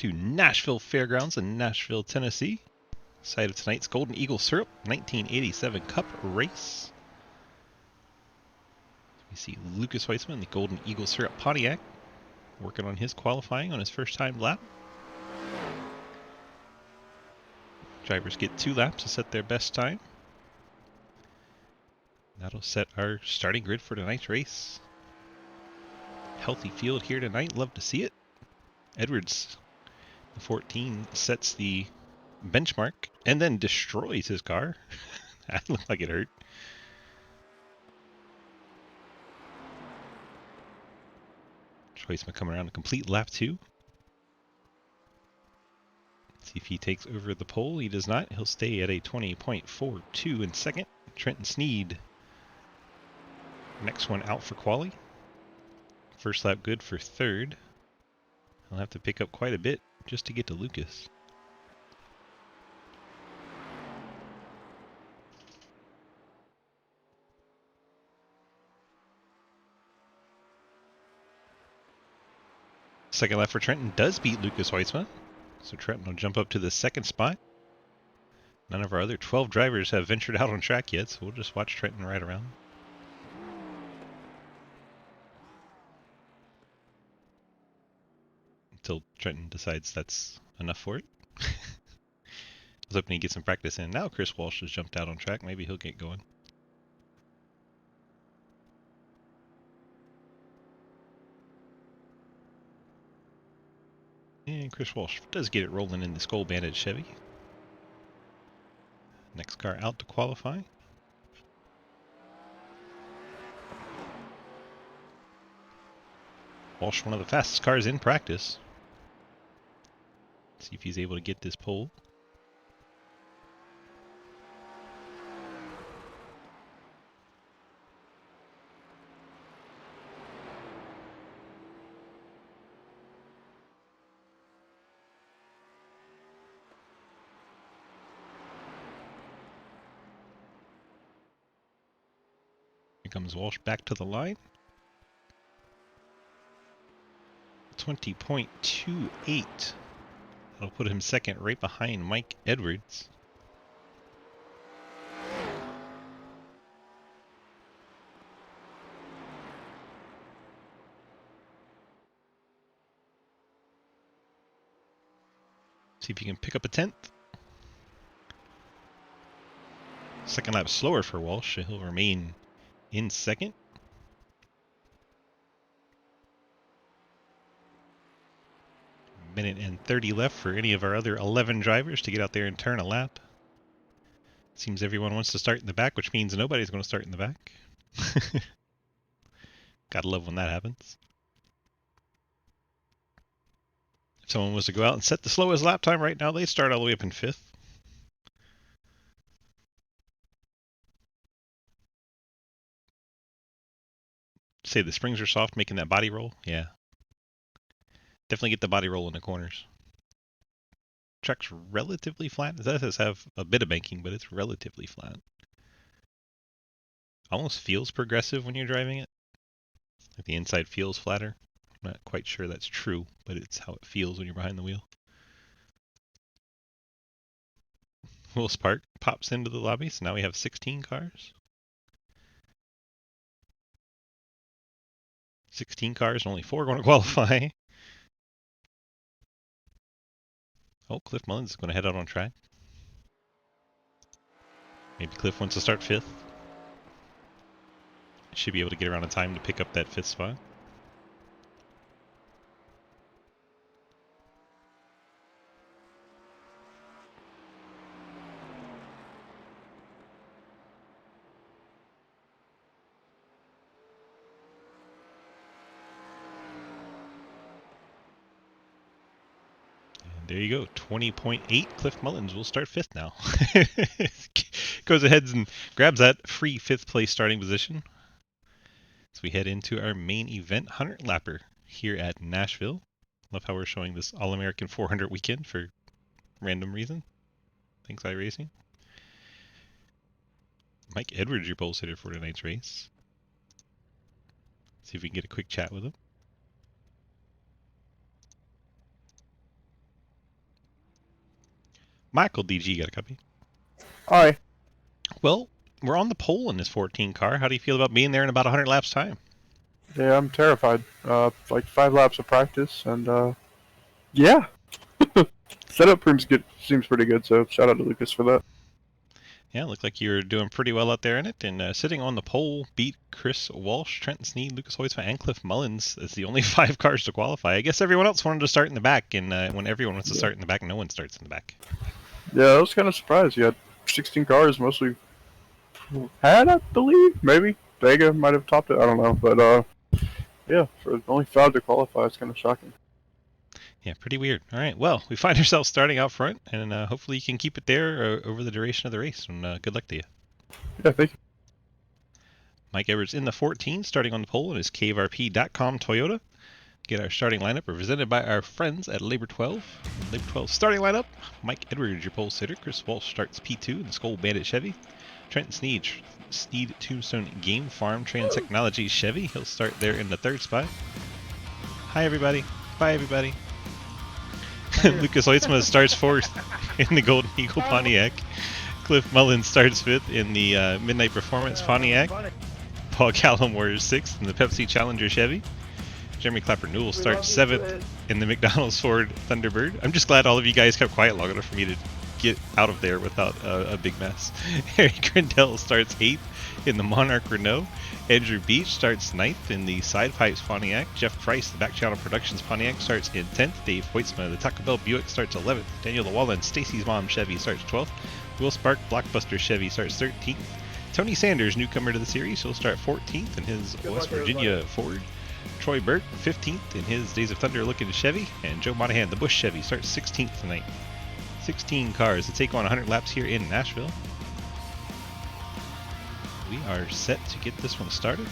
to Nashville Fairgrounds in Nashville, Tennessee. Site of tonight's Golden Eagle Syrup 1987 Cup race. We see Lucas Weitzman, the Golden Eagle Syrup Pontiac, working on his qualifying on his first time lap. Drivers get 2 laps to set their best time. That'll set our starting grid for tonight's race. Healthy field here tonight, love to see it. Edwards, the 14, sets the benchmark and then destroys his car. That looked like it hurt. Weissman coming around to complete lap 2. See if he takes over the pole. He does not. He'll stay at a 20.42 in second. Trenton Sneed, next one out for quali. First lap good for third. He'll have to pick up quite a bit just to get to Lucas. Second lap for Trenton does beat Lucas Weitzman. So Trenton will jump up to the second spot. None of our other 12 drivers have ventured out on track yet, so we'll just watch Trenton ride around. Until Trenton decides that's enough for it. I was hoping he'd get some practice in. Now Chris Walsh has jumped out on track. Maybe he'll get going. And Chris Walsh does get it rolling in the Skull Banded Chevy. Next car out to qualify. Walsh, one of the fastest cars in practice. See if he's able to get this pole. Here comes Walsh back to the line. 20.28. That'll put him second right behind Mike Edwards. See if he can pick up a 10th. Second lap slower for Walsh. He'll remain in second. Minute and 30 left for any of our other 11 drivers to get out there and turn a lap. Seems everyone wants to start in the back, which means nobody's going to start in the back. Gotta love when that happens. If someone was to go out and set the slowest lap time right now, they'd start all the way up in 5th. Say the springs are soft, making that body roll. Yeah. Definitely get the body roll in the corners. Track's relatively flat. It does have a bit of banking, but it's relatively flat. Almost feels progressive when you're driving it. Like the inside feels flatter. I'm not quite sure that's true, but it's how it feels when you're behind the wheel. Will Spark pops into the lobby, so now we have 16 cars. 16 cars, and only 4 going to qualify. Oh, Cliff Mullins is going to head out on track. Maybe Cliff wants to start 5th. Should be able to get around in time to pick up that 5th spot. There you go, 20.8. Cliff Mullins will start 5th now. Goes ahead and grabs that free 5th place starting position. So we head into our main event, 100 lapper here at Nashville. Love how we're showing this All-American 400 weekend for random reason. Thanks, iRacing. Mike Edwards, your pole sitter for tonight's race. See if we can get a quick chat with him. Michael DG, got a copy. Hi. Well, we're on the pole in this 14 car. How do you feel about being there in about 100 laps time? Yeah, I'm terrified. Like 5 laps of practice, and yeah, setup seems pretty good. So shout out to Lucas for that. Yeah, looked like you were doing pretty well out there in it, and sitting on the pole beat Chris Walsh, Trenton Sneed, Lucas Hoytsma, and Cliff Mullins as the only 5 cars to qualify. I guess everyone else wanted to start in the back, and when everyone wants to start in the back, no one starts in the back. Yeah, I was kind of surprised. You had 16 cars, mostly had, I believe, maybe Vega might have topped it. I don't know, but yeah, for only 5 to qualify, it's kind of shocking. Yeah, pretty weird. All right, well, we find ourselves starting out front, and hopefully you can keep it there over the duration of the race, and good luck to you. Yeah, thank you. Mike Edwards in the 14, starting on the pole in his KVRP.com Toyota. Get our starting lineup represented by our friends at Labor 12. Labor 12 starting lineup: Mike Edwards, your pole sitter. Chris Walsh starts P2 in the Skull Bandit Chevy. Trenton Sneed, Tombstone Game Farm Trans Technology Chevy. He'll start there in the 3rd spot. Hi, everybody. Bye, everybody. Lucas Hoytsma starts 4th in the Golden Eagle Pontiac. Cliff Mullins starts 5th in the Midnight Performance Pontiac. Paul Gallimore is 6th in the Pepsi Challenger Chevy. Jeremy Clapper Newell starts 7th in the McDonald's Ford Thunderbird. I'm just glad all of you guys kept quiet long enough for me to get out of there without a big mess. Harry Grindell starts 8th in the Monarch Renault. Andrew Beach starts 9th in the Side Pipes Pontiac. Jeff Price, the Back Channel Productions Pontiac, starts in 10th. Dave Hoytsma, the Taco Bell Buick, starts 11th. Daniel Llewellyn, Stacy's Mom Chevy, starts 12th. Will Spark, Blockbuster Chevy, starts 13th. Tony Sanders, newcomer to the series, he'll start 14th in his West Virginia Ford. Troy Burt, 15th in his Days of Thunder looking Chevy. And Joe Monahan, the Bush Chevy, starts 16th tonight. 16 cars to take on 100 laps here in Nashville. We are set to get this one started.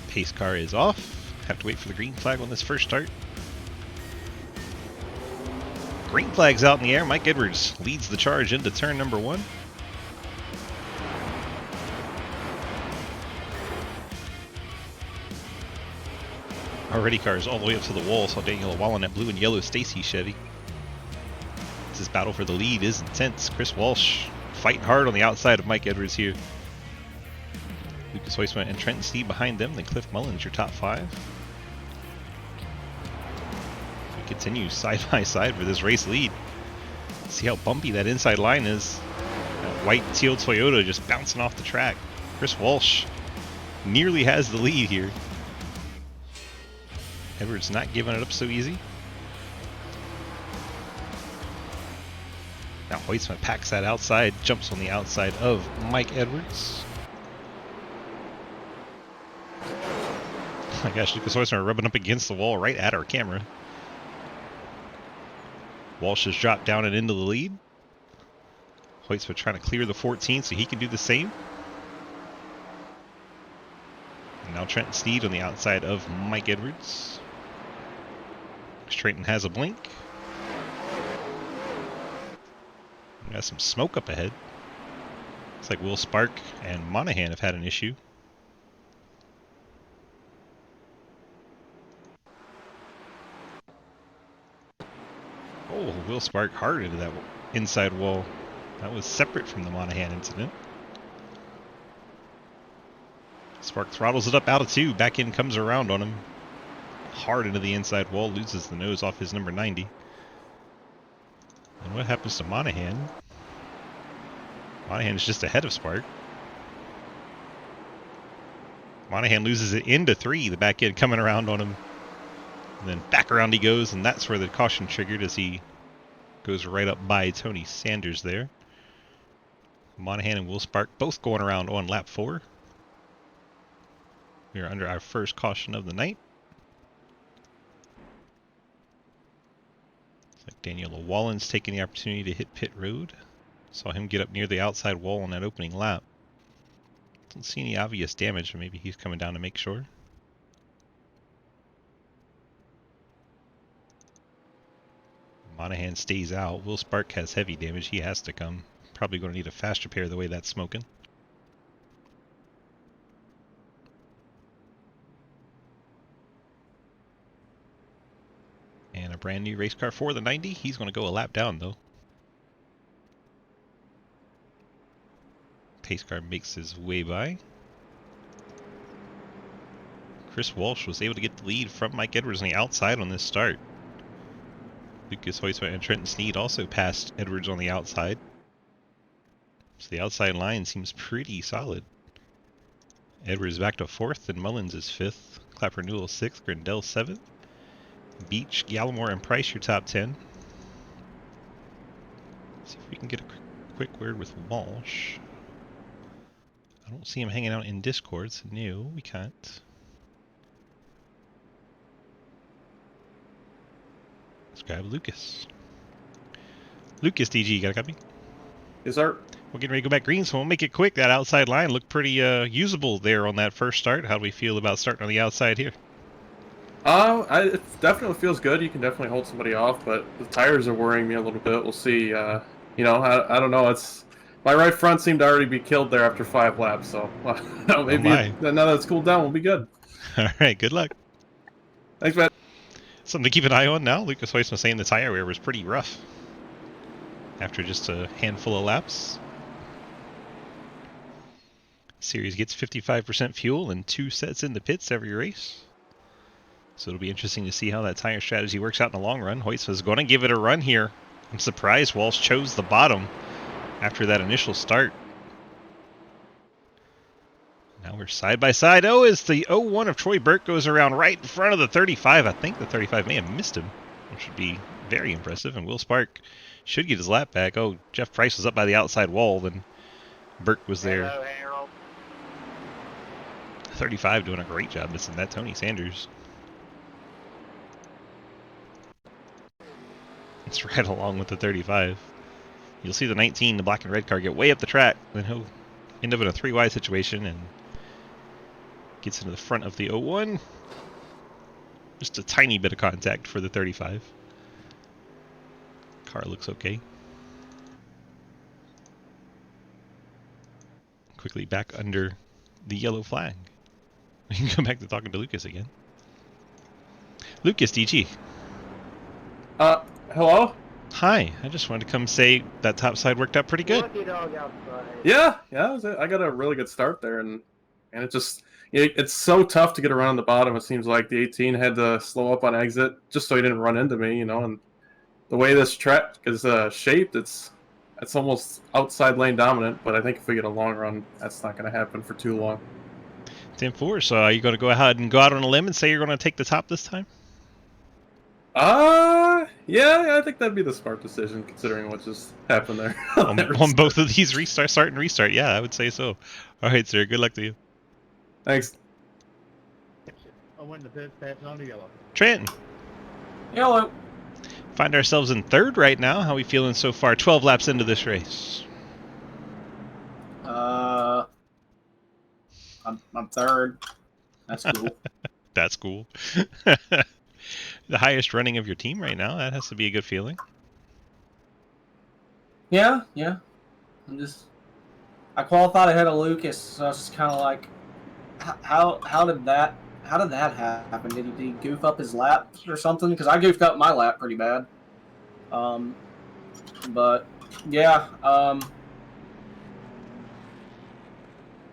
Pace car is off. Have to wait for the green flag on this first start. Green flag's out in the air. Mike Edwards leads the charge into turn number 1. Already cars all the way up to the wall. Saw Daniel Llewellyn at blue and yellow Stacy Chevy. This battle for the lead is intense. Chris Walsh fighting hard on the outside of Mike Edwards here. Lucas Hoytsma and Trenton Sneed behind them. Then Cliff Mullins, your top 5. We continue side by side for this race lead. See how bumpy that inside line is. That white teal Toyota just bouncing off the track. Chris Walsh nearly has the lead here. Edwards not giving it up so easy. Now Hoytsma packs that outside, jumps on the outside of Mike Edwards. Oh my gosh, Lucas Hoytsma rubbing up against the wall right at our camera. Walsh has dropped down and into the lead. Hoytsma trying to clear the 14 so he can do the same. And now Trenton Sneed on the outside of Mike Edwards. Trenton has a blink. We got some smoke up ahead. Looks like Will Spark and Monahan have had an issue. Oh, Will Spark hard into that inside wall. That was separate from the Monahan incident. Spark throttles it up out of 2. Back in comes around on him. Hard into the inside wall. Loses the nose off his number 90. And what happens to Monahan? Monahan is just ahead of Spark. Monahan loses it into 3. The back end coming around on him. And then back around he goes, and that's where the caution triggered as he goes right up by Tony Sanders there. Monahan and Will Spark both going around on lap 4. We are under our first caution of the night. Looks like Daniel Llewellyn's taking the opportunity to hit pit road. Saw him get up near the outside wall on that opening lap. Don't see any obvious damage, but maybe he's coming down to make sure. Monahan stays out. Will Spark has heavy damage. He has to come. Probably going to need a fast repair the way that's smoking. brand new race car for the 90. He's going to go a lap down, though. Pace car makes his way by. Chris Walsh was able to get the lead from Mike Edwards on the outside on this start. Lucas Hoysma and Trenton Sneed also passed Edwards on the outside. So the outside line seems pretty solid. Edwards back to 4th, and Mullins is 5th. Clapper Newell 6th, Grindell 7th. Beach, Gallimore, and Price your top 10. See if we can get a quick word with Walsh. I don't see him hanging out in Discord, so no, we can't. Let's grab Lucas. Lucas, DG, you got a copy? Yes, sir. We're getting ready to go back green, so we'll make it quick. That outside line looked pretty usable there on that first start. How do we feel about starting on the outside here? It definitely feels good. You can definitely hold somebody off, but the tires are worrying me a little bit. We'll see. I don't know. It's my right front seemed to already be killed there after 5 laps, so maybe now that it's cooled down, we'll be good. All right, good luck. Thanks, man. Something to keep an eye on now. Lucas Hoysma was saying the tire wear was pretty rough after just a handful of laps. Series gets 55% fuel and 2 sets in the pits every race. So it'll be interesting to see how that tire strategy works out in the long run. Hoysma's going to give it a run here. I'm surprised Walsh chose the bottom after that initial start. Now we're side by side. Oh, as the 01 of Troy Burke goes around right in front of the 35. I think the 35 may have missed him, which would be very impressive. And Will Spark should get his lap back. Oh, Jeff Price was up by the outside wall. Then Burke was there. Hello, Harold. 35 doing a great job missing that. Tony Sanders. It's right along with the 35. You'll see the 19, the black and red car, get way up the track. Then he'll end up in a 3 wide situation and gets into the front of the 01. Just a tiny bit of contact for the 35. Car looks okay. Quickly back under the yellow flag. We can go back to talking to Lucas again. Lucas, DG. Hello? Hi, I just wanted to come say that top side worked out pretty good. Lucky dog outside. Yeah. I got a really good start there, and it's so tough to get around the bottom. It seems like the 18 had to slow up on exit just so he didn't run into me, and the way this track is shaped, it's almost outside lane dominant, but I think if we get a long run, that's not going to happen for too long. 10-4, so are you going to go ahead and go out on a limb and say you're going to take the top this time? Yeah, I think that'd be the smart decision considering what just happened there. on both of these start and restart, yeah, I would say so. All right, sir, good luck to you. Thanks. I went to pit, passing on to yellow. Trenton, Hello. find ourselves in 3rd right now. How are we feeling so far? 12 laps into this race. I'm 3rd. That's cool. That's cool. The highest running of your team right now. That has to be a good feeling. Yeah. I qualified ahead of Lucas, so I was just kind of like, how did that happen? Did he goof up his lap or something? Because I goofed up my lap pretty bad. But yeah, I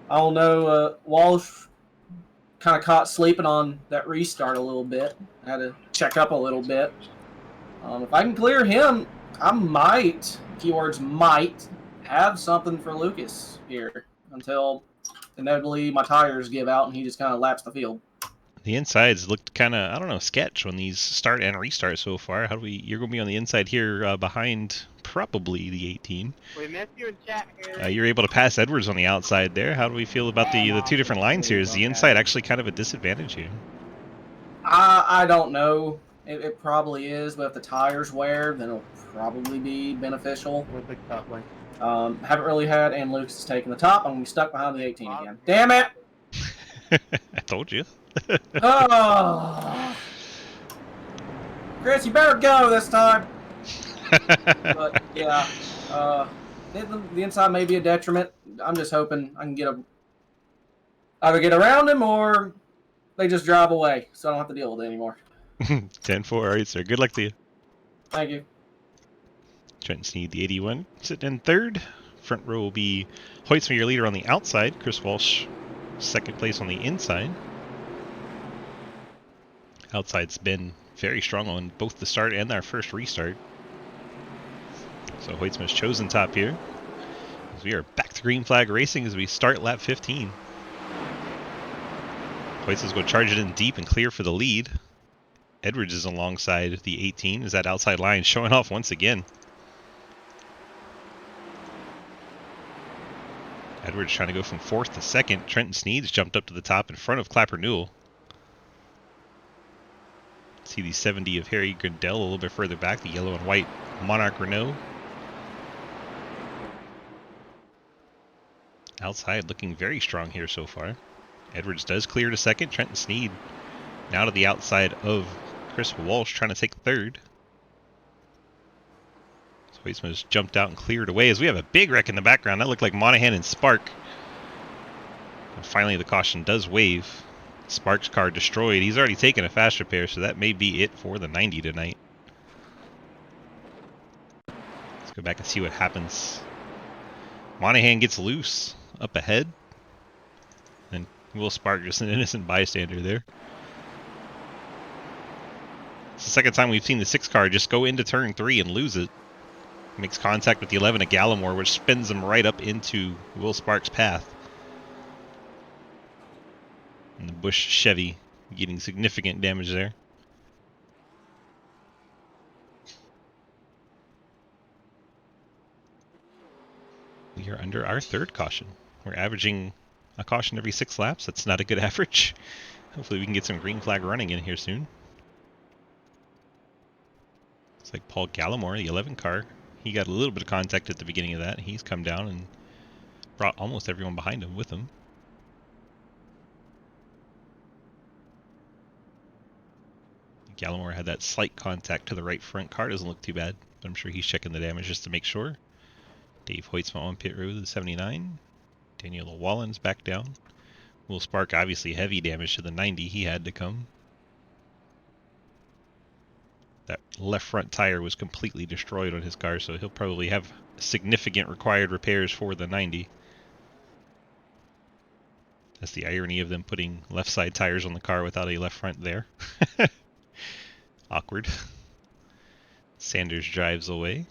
don't know. Walsh kind of caught sleeping on that restart a little bit. I had to check up a little bit. If I can clear him, I might, keywords might, have something for Lucas here until inevitably my tires give out and he just kind of laps the field. The insides looked kind of, I don't know, sketch on these start and restart so far. How do we? You're going to be on the inside here behind probably the 18. We missed you in chat here. You're able to pass Edwards on the outside there. How do we feel about the 2 different lines here? Is the inside actually kind of a disadvantage here? I don't know. It probably is, but if the tires wear, then it'll probably be beneficial. With the top lane. Haven't really had, and Lucas is taking the top. I'm going to be stuck behind the 18 again. Damn it! I told you. Oh, Chris, you better go this time. But yeah, the inside may be a detriment. I'm just hoping I can either get around him or they just drive away, so I don't have to deal with it anymore. 10-4. All right, sir. Good luck to you. Thank you. Trenton Sneed, the 81, sitting in third. Front row will be Hoytsma, your leader on the outside. Chris Walsh, second place on the inside. Outside's been very strong on both the start and our first restart. So Hoytsma's chosen top here. As we are back to green flag racing as we start lap 15. Hoytsma's going to charge it in deep and clear for the lead. Edwards is alongside the 18 as that outside line showing off once again. Edwards trying to go from 4th to 2nd. Trenton Sneed's jumped up to the top in front of Clapper Newell. See the 70 of Harry Grindell a little bit further back, the yellow and white Monarch Renault. Outside looking very strong here so far. Edwards does clear to 2nd. Trenton Sneed now to the outside of Chris Walsh trying to take 3rd. Hoytsma's jumped out and cleared away as we have a big wreck in the background. That looked like Monahan and Spark. And finally the caution does wave. Spark's car destroyed. He's already taken a fast repair, so that may be it for the 90 tonight. Let's go back and see what happens. Monahan gets loose up ahead. And Will Spark, just an innocent bystander there. It's the second time we've seen the 6 car just go into turn 3 and lose it. Makes contact with the 11 of Gallimore, which spins him right up into Will Sparks' path. And the Busch Chevy getting significant damage there. We are under our 3rd caution. We're averaging a caution every 6 laps. That's not a good average. Hopefully we can get some green flag running in here soon. It's like Paul Gallimore, the 11 car. He got a little bit of contact at the beginning of that. He's come down and brought almost everyone behind him with him. Gallimore had that slight contact to the right front car. Doesn't look too bad, but I'm sure he's checking the damage just to make sure. Dave Hoytsma on pit road, the 79. Daniel Wallen's back down. Will Spark, obviously heavy damage to the 90. He had to come. That left front tire was completely destroyed on his car, so he'll probably have significant required repairs for the 90. That's the irony of them putting left side tires on the car without a left front there. Awkward. Sanders drives away.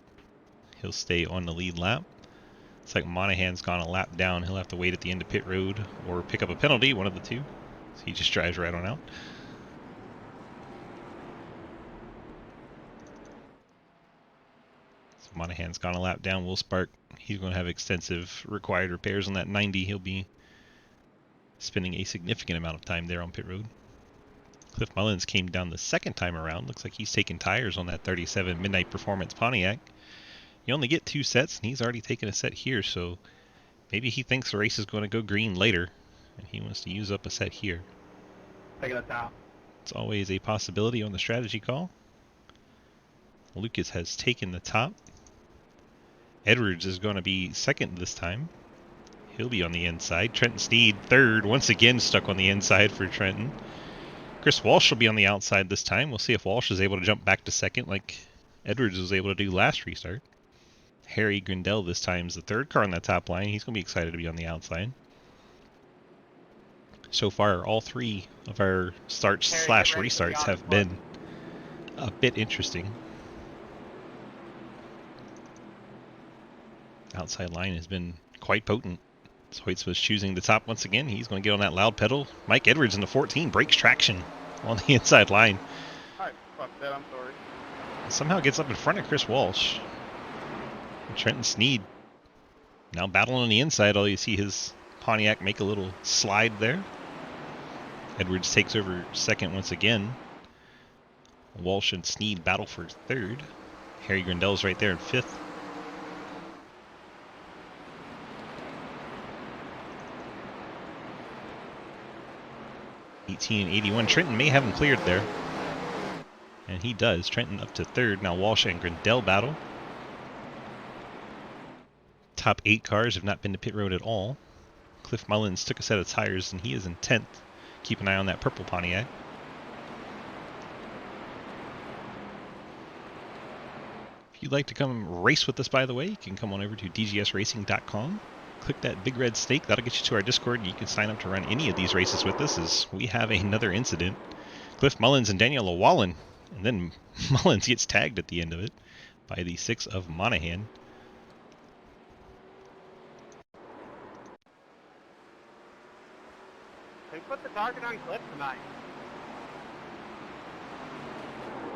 He'll stay on the lead lap. It's like Monahan's gone a lap down. He'll have to wait at the end of pit road or pick up a penalty, one of the two. So he just drives right on out. So Monahan's gone a lap down. Will Spark, he's going to have extensive required repairs on that 90. He'll be spending a significant amount of time there on pit road. Cliff Mullins came down the 2nd time around. Looks like he's taking tires on that 37 Midnight Performance Pontiac. You only get 2 sets, and he's already taken a set here, so maybe he thinks the race is going to go green later, and he wants to use up a set here. Taking the top. It's always a possibility on the strategy call. Lucas has taken the top. Edwards is going to be 2nd this time. He'll be on the inside. Trenton Sneed 3rd, once again stuck on the inside for Trenton. Chris Walsh will be on the outside this time. We'll see if Walsh is able to jump back to 2nd like Edwards was able to do last restart. Harry Grindell this time is the 3rd car on that top line. He's going to be excited to be on the outside. So far, all 3 of our starts slash restarts have been a bit interesting. Outside line has been quite potent. Hoyts was choosing the top once again. He's going to get on that loud pedal. Mike Edwards in the 14 breaks traction on the inside line. Alright, fuck that, I'm sorry. Somehow gets up in front of Chris Walsh. Trenton Sneed now battling on the inside. All you see his Pontiac make a little slide there. Edwards takes over 2nd once again. Walsh and Sneed battle for 3rd. Harry Grindell's right there in 5th. And 81. Trenton may have him cleared there. And he does. Trenton up to 3rd. Now Walsh and Grindell battle. Top 8 cars have not been to pit road at all. Cliff Mullins took a set of tires and he is in 10th. Keep an eye on that purple Pontiac. you'd like to come race with us, by the way, you can come on over to dgsracing.com. Click that big red stake. That'll get you to our Discord, and you can sign up to run any of these races with us as we have another incident. Cliff Mullins and Daniel Llewellyn. And then Mullins gets tagged at the end of it by the 6 of Monahan. They put the target on Cliff tonight.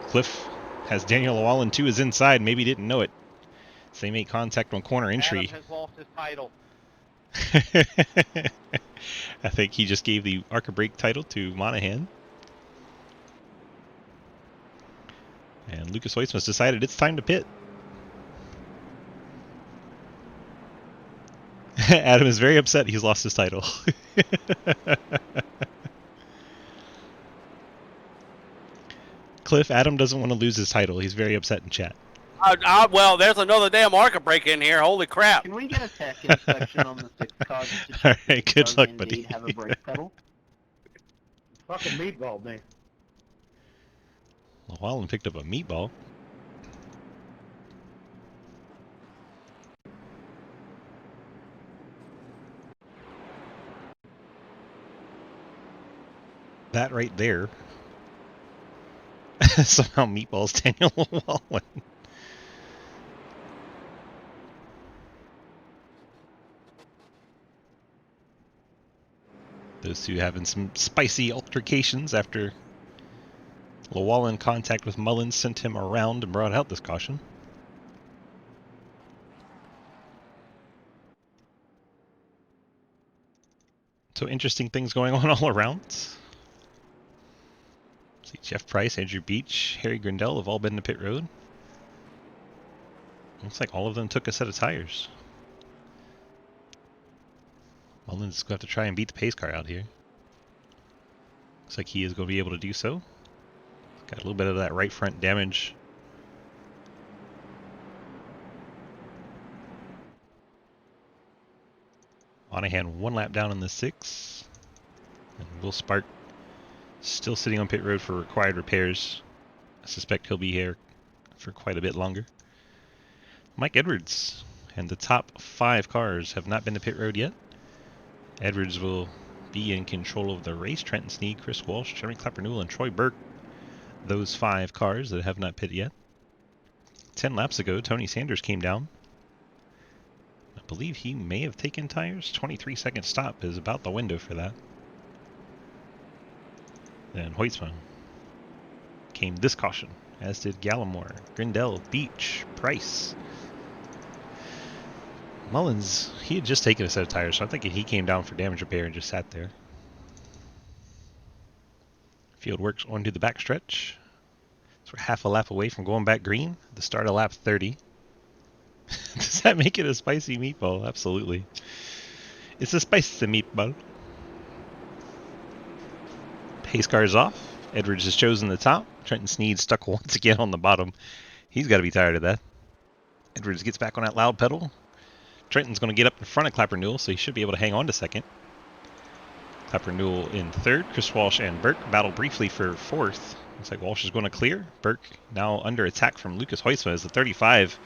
Cliff has Daniel Llewellyn to his inside. Maybe didn't know it. So they make contact on corner entry. Adam has lost his title. I think he just gave the ARCA brake title to Monahan. And Lucas Hoytsma's decided it's time to pit. Adam is very upset he's lost his title. Cliff, Adam doesn't want to lose his title. He's very upset in chat. Well, there's another damn market break in here. Holy crap. Can we get a tech inspection on the 6 car? All right, good luck, buddy. Have a brake pedal? Fucking meatball me. Llewellyn picked up a meatball. That right there. Somehow meatballs Daniel Llewellyn. Those two having some spicy altercations after Llewellyn contact with Mullins sent him around and brought out this caution. So interesting things going on all around. See Jeff Price, Andrew Beach, Harry Grindell have all been to pit road. Looks like all of them took a set of tires. Mullins is going to have to try and beat the pace car out here. Looks like he is going to be able to do so. Got a little bit of that right front damage. Monahan 1 lap down in the 6. And Will Spark still sitting on pit road for required repairs. I suspect he'll be here for quite a bit longer. Mike Edwards and the top 5 cars have not been to pit road yet. Edwards will be in control of the race. Trenton Sneed, Chris Walsh, Jeremy Clapper Newell, and Troy Burke. Those 5 cars that have not pitted yet. 10 laps ago, Tony Sanders came down. I believe he may have taken tires. 23-second stop is about the window for that. Then Hoytsma came this caution, as did Gallimore, Grindell, Beach, Price. Mullins, he had just taken a set of tires, so I think he came down for damage repair and just sat there. Field works onto the backstretch. So we're half a lap away from going back green. The start of lap 30. Does that make it a spicy meatball? Absolutely. It's a spicy meatball. Pace car is off. Edwards has chosen the top. Trenton Sneed stuck once again on the bottom. He's got to be tired of that. Edwards gets back on that loud pedal. Trenton's going to get up in front of Clapper Newell, so he should be able to hang on to second. Clapper Newell in third. Chris Walsh and Burke battle briefly for fourth. Looks like Walsh is going to clear. Burke now under attack from Lucas Hoytsma as the 35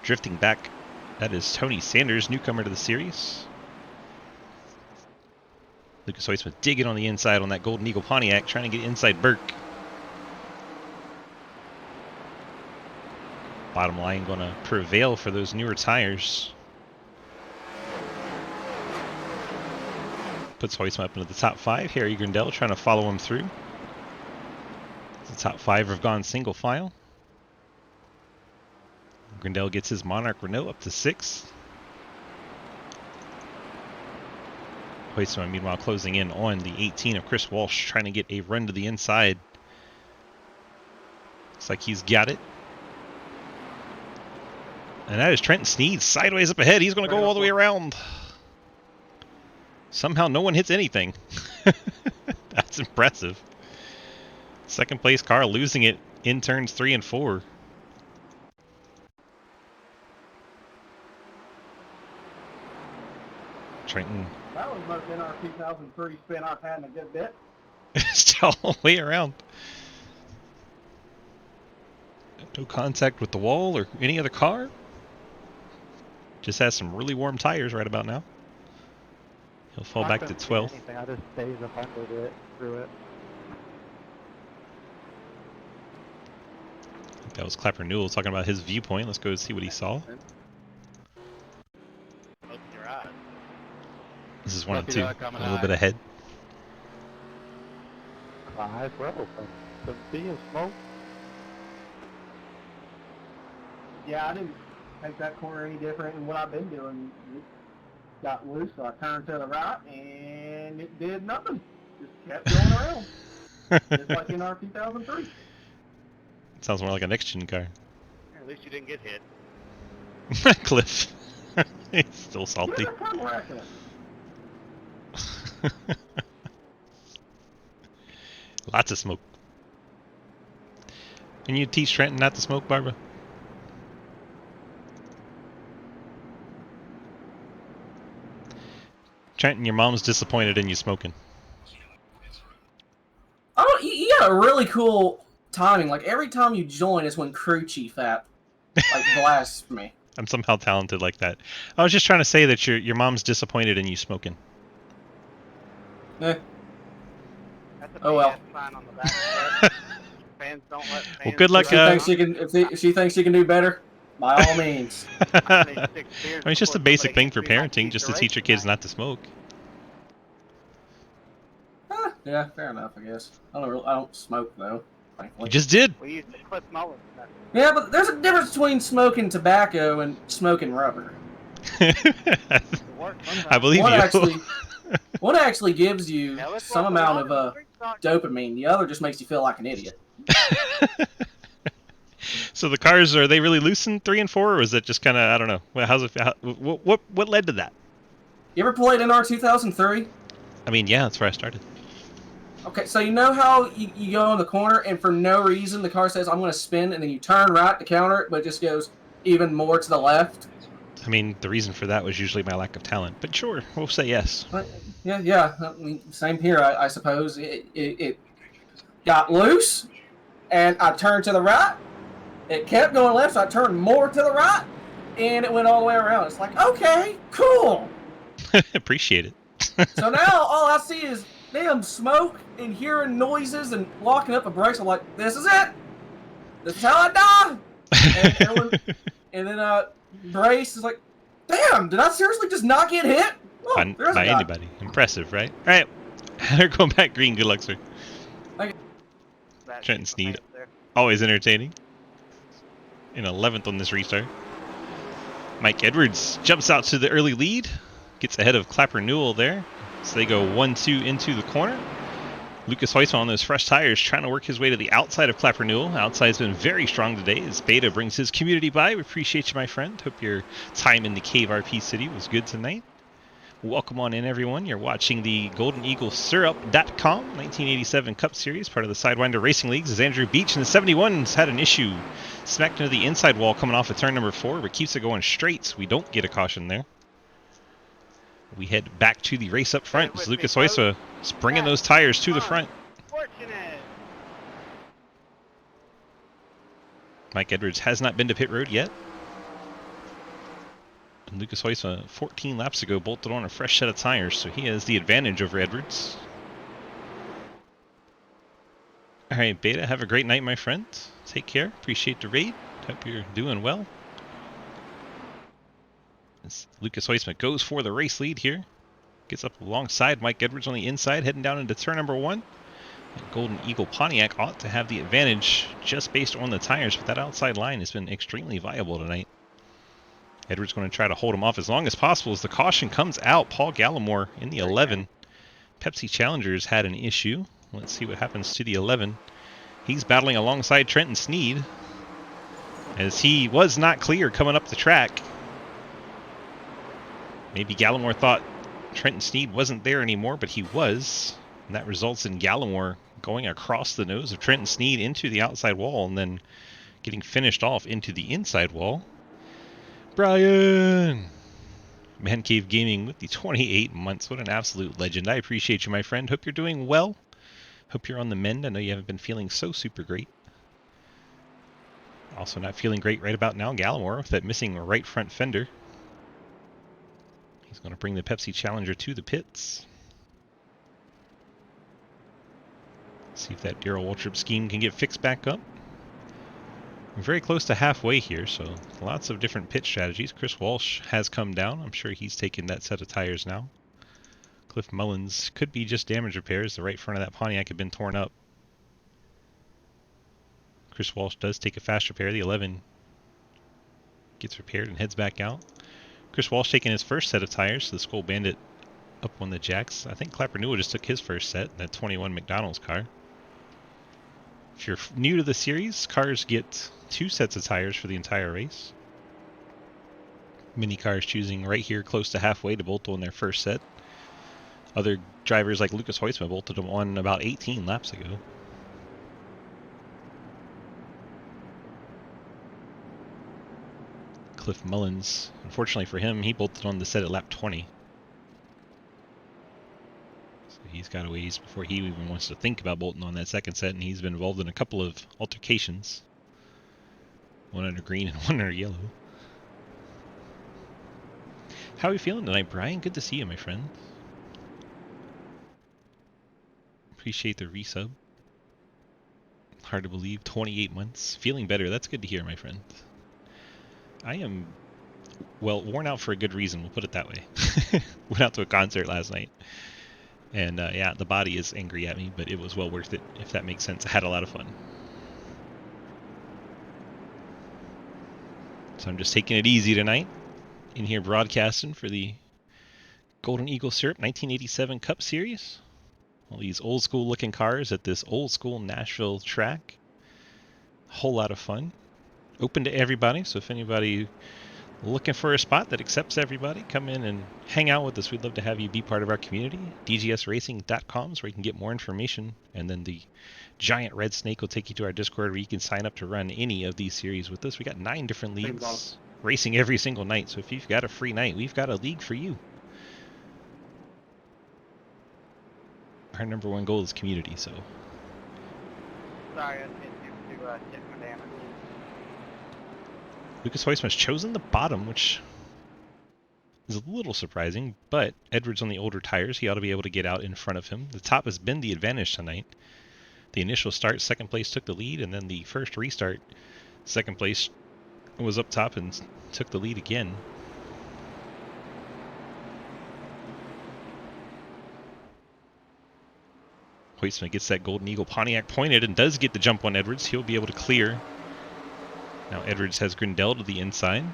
drifting back. That is Tony Sanders, newcomer to the series. Lucas Hoytsma digging on the inside on that Golden Eagle Pontiac, trying to get inside Burke. Bottom line going to prevail for those newer tires. Puts Hoytsma up into the top 5. Harry Grindell trying to follow him through. The top 5 have gone single file. Grindell gets his Monarch Renault up to 6th. Hoytsma, meanwhile, closing in on the 18 of Chris Walsh, trying to get a run to the inside. Looks like he's got it. And that is Trenton Sneed sideways up ahead. He's going to go all the way around. Somehow no one hits anything. That's impressive. Second place car losing it in turns 3 and 4. Trenton That was must have been our 2003 spin I've had in a good bit. still all the way around. No contact with the wall or any other car. Just has some really warm tires right about now. He'll fall I back to couldn't see 12th. anything. I just stayed up under it, through it. That was Clapper Newell talking about his viewpoint. Let's go see what he saw. Open your eyes. This is 1 and Lucky 2. dog coming A little high. bit ahead. My eyes were open. Couldn't see his smoke. Yeah, I didn't make that corner any different than what I've been doing. It got loose, so I turned to the right, and it did nothing. Just kept going around, just like in our 2003. Sounds more like a next-gen car. At least you didn't get hit. Cliff. He's still salty. Yeah, kind of miraculous. Lots of smoke. Can you teach Trenton not to smoke, Barbara? Trenton, your mom's disappointed in you smoking. Oh, you got a really cool timing. Like every time you join is when crew chief like blasts me. I'm somehow talented like that. I was just trying to say that your mom's disappointed in you smoking. Eh. That's a Oh, well. BS sign on the back there. Fans don't let fans. Well, good luck, If she thinks she can, if she thinks she can do better, by all means. I mean, it's just a basic thing for parenting, just to teach your kids not to smoke. Yeah, fair enough, I guess. I don't smoke though. You Thankfully. just did. We used to clip mullets. Yeah, but there's a difference between smoking tobacco and smoking rubber. I believe One you. actually gives you some amount of dopamine. The other just makes you feel like an idiot. So the cars, are they really loose in 3 and 4, or is it just kind of, I don't know? How's it? What led to that? You ever played NR 2003? I mean, yeah, that's where I started. Okay, so you know how you go in the corner and for no reason the car says, I'm going to spin, and then you turn right to counter it, but it just goes even more to the left? I mean, the reason for that was usually my lack of talent, but sure, we'll say yes. Yeah. I mean, same here, I suppose. It got loose, and I turned to the right. It kept going left, so I turned more to the right, and it went all the way around. It's like, okay, cool. Appreciate it. So now all I see is damn smoke and hearing noises and locking up a brakes. I'm like, this is it. This is how I die. And then Brace is like, damn, did I seriously just not get hit? Oh, by anybody. Impressive, right? All right. They're going back green. Good luck, sir. Trenton Sneed. Always entertaining. In 11th on this restart. Mike Edwards jumps out to the early lead. Gets ahead of Clapper Newell there. So they go 1-2 into the corner. Lucas Heusman on those fresh tires trying to work his way to the outside of Clapper Newell. Outside's been very strong today as Beta brings his community by. We appreciate you, my friend. Hope your time in the Cave RP City was good tonight. Welcome on in, everyone. You're watching the Golden Eagle Syrup.com 1987 Cup Series, part of the Sidewinder Racing Leagues. As Andrew Beach in the 71's had an issue. Smacked into the inside wall coming off of turn number 4, but keeps it going straight, so we don't get a caution there. We head back to the race up front as Lucas Heusman is bringing those tires to the front. Fortunate. Mike Edwards has not been to pit road yet. And Lucas Heusman, 14 laps ago, bolted on a fresh set of tires, so he has the advantage over Edwards. All right, Beta, have a great night, my friend. Take care. Appreciate the raid. Hope you're doing well. As Lucas Heusman goes for the race lead here. Gets up alongside Mike Edwards on the inside, heading down into turn number 1. And Golden Eagle Pontiac ought to have the advantage just based on the tires, but that outside line has been extremely viable tonight. Edwards going to try to hold him off as long as possible as the caution comes out. Paul Gallimore in the 11. Pepsi Challengers had an issue. Let's see what happens to the 11. He's battling alongside Trenton Sneed as he was not clear coming up the track. Maybe Gallimore thought Trenton Sneed wasn't there anymore, but he was. And that results in Gallimore going across the nose of Trenton Sneed into the outside wall and then getting finished off into the inside wall. Brian! Man Cave Gaming with the 28 months. What an absolute legend. I appreciate you, my friend. Hope you're doing well. Hope you're on the mend. I know you haven't been feeling so super great. Also not feeling great right about now, Gallimore, with that missing right front fender. He's going to bring the Pepsi Challenger to the pits. See if that Darrell Waltrip scheme can get fixed back up. We're very close to halfway here, so lots of different pit strategies. Chris Walsh has come down. I'm sure he's taken that set of tires now. Cliff Mullins could be just damage repairs. The right front of that Pontiac had been torn up. Chris Walsh does take a fast repair. The 11 gets repaired and heads back out. Chris Walsh taking his first set of tires, so the Skull Bandit up on the jacks. I think Clapper Newell just took his first set in that 21 McDonald's car. If you're new to the series, cars get 2 sets of tires for the entire race. Many cars choosing right here close to halfway to bolt on their first set. Other drivers like Lucas Hoytsma bolted them on about 18 laps ago. Cliff Mullins, unfortunately for him, he bolted on the set at lap 20. So he's got a ways before he even wants to think about bolting on that second set, and he's been involved in a couple of altercations. One under green and one under yellow. How are you feeling tonight, Brian? Good to see you, my friend. Appreciate the resub. Hard to believe, 28 months. Feeling better, that's good to hear, my friend. I am, well, worn out for a good reason, we'll put it that way. Went out to a concert last night. And yeah, the body is angry at me, but it was well worth it, if that makes sense. I had a lot of fun. So I'm just taking it easy tonight. In here broadcasting for the Golden Eagle Syrup 1987 Cup Series. All these old school looking cars at this old school Nashville track. A whole lot of fun. Open to everybody, so if anybody looking for a spot that accepts everybody, come in and hang out with us. We'd love to have you be part of our community. DGSRacing.com is where you can get more information, and then the giant red snake will take you to our Discord where you can sign up to run any of these series with us. We got 9 different leagues racing every single night, so if you've got a free night, we've got a league for you. Our #1 goal is community, so. Sorry, I didn't get to check my damage. Lucas Hoytsma's chosen the bottom, which is a little surprising, but Edwards on the older tires, he ought to be able to get out in front of him. The top has been the advantage tonight. The initial start, second place took the lead, and then the first restart, second place was up top and took the lead again. Hoytsma gets that Golden Eagle Pontiac pointed and does get the jump on Edwards. He'll be able to clear. Now Edwards has Grindel to the inside.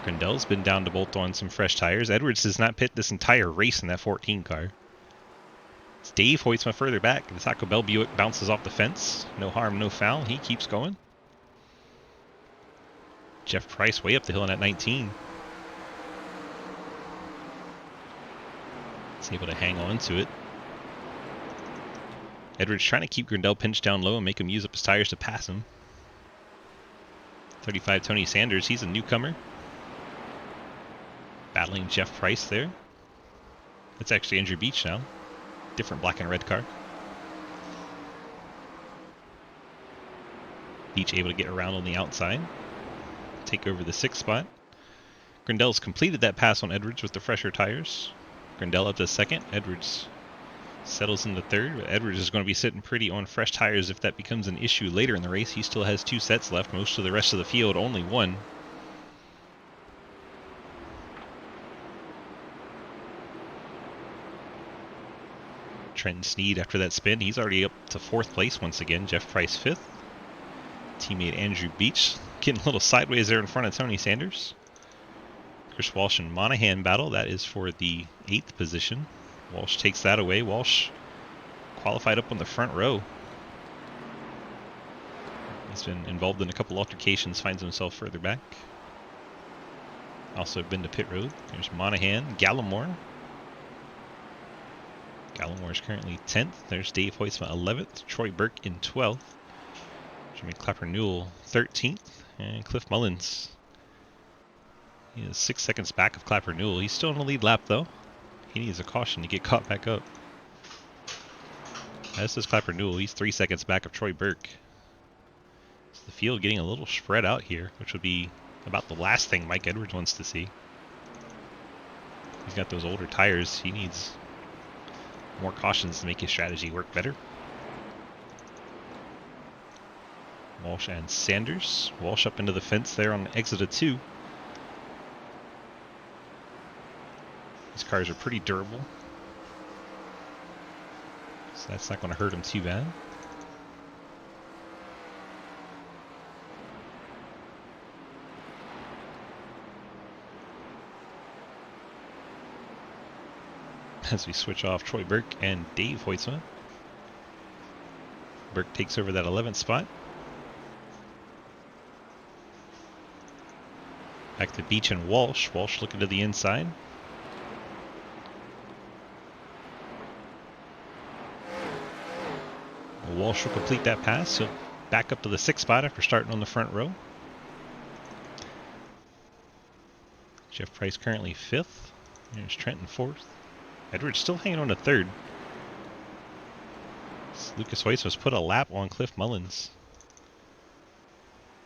Grindel's been down to bolt on some fresh tires. Edwards does not pit this entire race in that 14 car. It's Dave Hoytsma further back. The Taco Bell Buick bounces off the fence. No harm, no foul. He keeps going. Jeff Price way up the hill in that 19. He's able to hang on to it. Edwards trying to keep Grindel pinched down low and make him use up his tires to pass him. 35 Tony Sanders, he's a newcomer. Battling Jeff Price there. That's actually Andrew Beach now. Different black and red car. Beach able to get around on the outside. Take over the 6th spot. Grindel's completed that pass on Edwards with the fresher tires. Grindel up to 2nd. Edwards settles in the 3rd. But Edwards is going to be sitting pretty on fresh tires if that becomes an issue later in the race. He still has 2 sets left. Most of the rest of the field only 1. Trenton Sneed after that spin. He's already up to 4th place once again. Jeff Price 5th. Teammate Andrew Beach getting a little sideways there in front of Tony Sanders. Chris Walsh and Monahan battle. That is for the 8th position. Walsh takes that away. Walsh qualified up on the front row. He's been involved in a couple altercations, finds himself further back. Also been to pit road. There's Monahan, Gallimore. Gallimore is currently 10th. There's Dave Hoytsma 11th. Troy Burke in 12th. Jimmy Clapper Newell 13th. And Cliff Mullins. He is 6 seconds back of Clapper Newell. He's still in the lead lap though. He needs a caution to get caught back up. As does Clapper Newell. He's 3 seconds back of Troy Burke. So the field getting a little spread out here, which would be about the last thing Mike Edwards wants to see. He's got those older tires. He needs more cautions to make his strategy work better. Walsh and Sanders. Walsh up into the fence there on exit of 2. These cars are pretty durable, so that's not going to hurt him too bad. As we switch off Troy Burke and Dave Hoytsma. Burke takes over that 11th spot. Back to Beach and Walsh. Walsh looking to the inside. Walsh will complete that pass. He'll back up to the 6th spot after starting on the front row. Jeff Price currently 5th. There's Trenton 4th. Edwards still hanging on to 3rd. Lucas Weiss was put a lap on Cliff Mullins.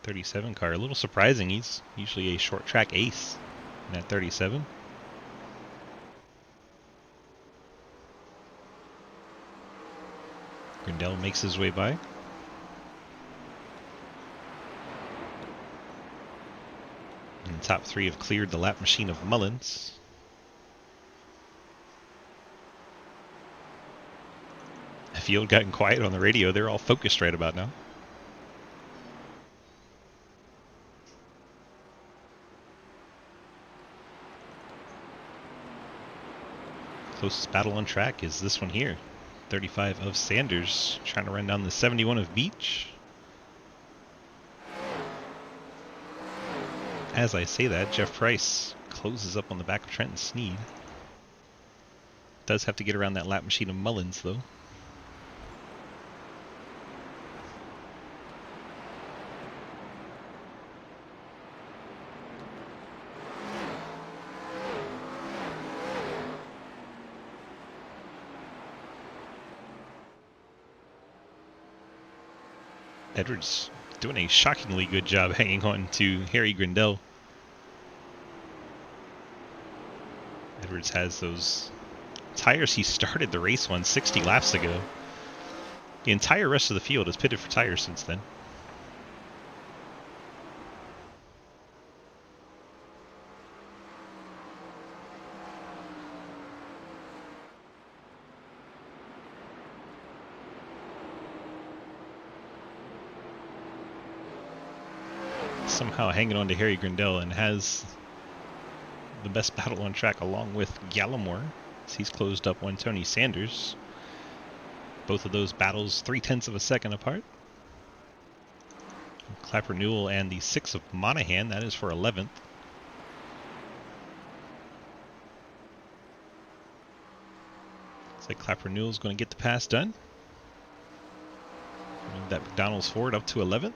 37 car. A little surprising. He's usually a short track ace in that 37. Grindel makes his way by. And the top 3 have cleared the lap machine of Mullins. The field gotten quiet on the radio. They're all focused right about now. Closest battle on track is this one here. 35 of Sanders trying to run down the 71 of Beach. As I say that, Jeff Price closes up on the back of Trenton Sneed. Does have to get around that lap machine of Mullins though. Edwards doing a shockingly good job hanging on to Harry Grindel. Edwards has those tires he started the race on 60 laps ago. The entire rest of the field has pitted for tires since then. Somehow hanging on to Harry Grindel and has the best battle on track along with Gallimore, as he's closed up on Tony Sanders. Both of those battles 0.3 of a second apart. Clapper Newell and the 6 of Monahan, that is for 11th. Looks like Clapper Newell's going to get the pass done. Move that McDonald's Ford up to 11th.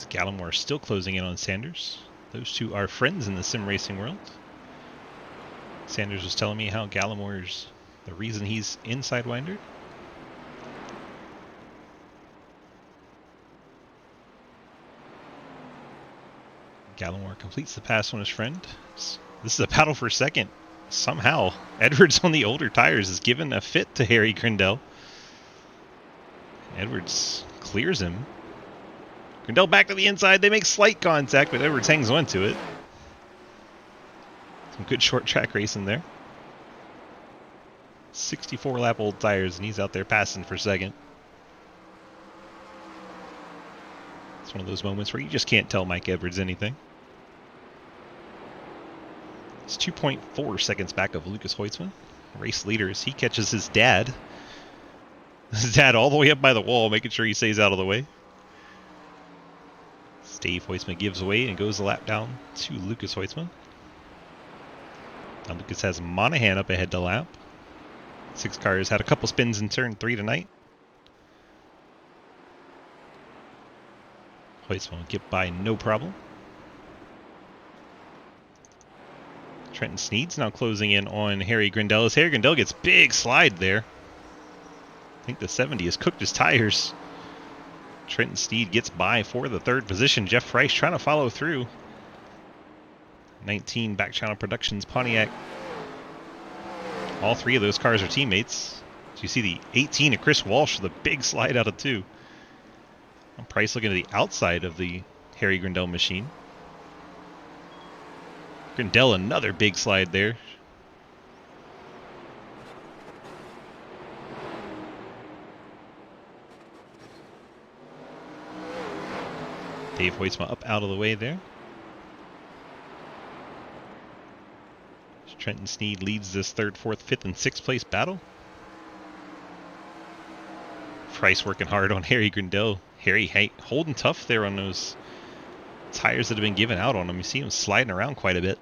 Gallimore still closing in on Sanders. Those two are friends in the sim racing world. Sanders was telling me how Gallimore's the reason he's in Sidewinder. Gallimore completes the pass on his friend. This is a battle for second. Somehow, Edwards on the older tires is given a fit to Harry Grindel. Edwards clears him. Grindel back to the inside. They make slight contact, but Edwards hangs on to it. Some good short track racing there. 64 lap old tires, and he's out there passing for second. It's one of those moments where you just can't tell Mike Edwards anything. It's 2.4 seconds back of Lucas Hoytsman. Race leader as he catches his dad. His dad all the way up by the wall, making sure he stays out of the way. Dave Hoytsman gives away and goes a lap down to Lucas Hoytsman. Now Lucas has Monahan up ahead to lap. 6 cars had a couple spins in turn 3 tonight. Hoytsman will get by no problem. Trenton Sneed's now closing in on Harry Grindel. As Harry Grindel gets big slide there. think the 70 has cooked his tires. Trenton Steed gets by for the third position. Jeff Price trying to follow through. 19 Back Channel Productions Pontiac. All three of those cars are teammates. So you see the 18 of Chris Walsh with a big slide out of 2. Price looking at the outside of the Harry Grindell machine. Grindell another big slide there. Dave Hoytsma up out of the way there. Trenton Sneed leads this 3rd, 4th, 5th, and 6th place battle. Price working hard on Harry Grindell. Harry holding tough there on those tires that have been given out on him. You see him sliding around quite a bit.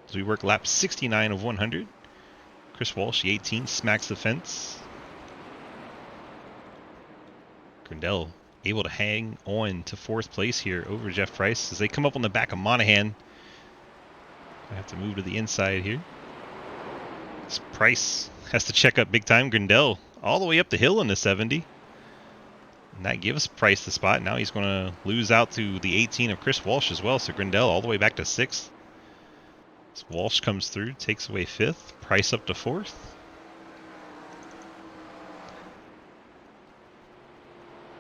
As we work lap 69 of 100. Chris Walsh, the 18, smacks the fence. Grindell able to hang on to 4th place here over Jeff Price as they come up on the back of Monahan. I have to move to the inside here. This Price has to check up big time. Grindell all the way up the hill in the 70. And that gives Price the spot. Now he's going to lose out to the 18 of Chris Walsh as well. So Grindell all the way back to 6th. As Walsh comes through, takes away 5th. Price up to 4th.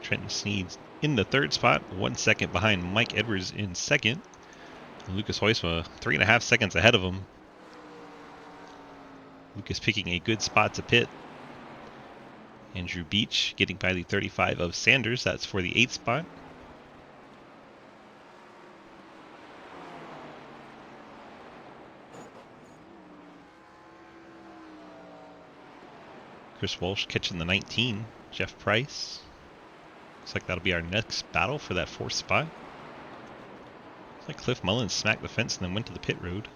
Trenton Sneed's in the 3rd spot, 1 second behind Mike Edwards in 2nd. And Lucas Hoysma 3.5 seconds ahead of him. Lucas picking a good spot to pit. Andrew Beach getting by the 35 of Sanders. That's for the 8th spot. Chris Walsh catching the 19. Jeff Price. Looks like that'll be our next battle for that 4th spot. Looks like Cliff Mullins smacked the fence and then went to the pit road.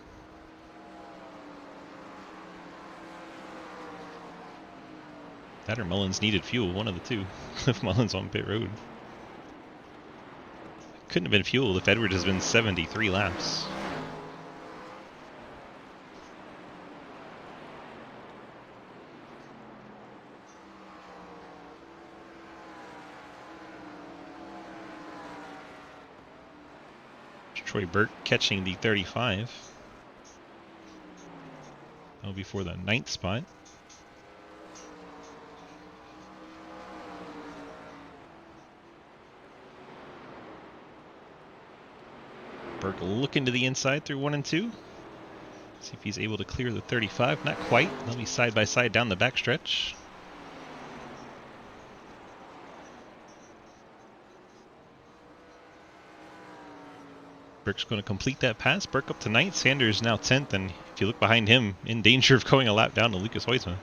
That or Mullins needed fuel, one of the two. Cliff Mullins on pit road. Couldn't have been fueled if Edwards has been 73 laps. Troy Burke catching the 35. That'll be for the 9th spot. Burke looking to the inside through 1 and 2. See if he's able to clear the 35. Not quite. They'll be side by side down the backstretch. Burke's going to complete that pass. Burke up to 9th. Sanders now 10th. And if you look behind him, in danger of going a lap down to Lucas Hoysma.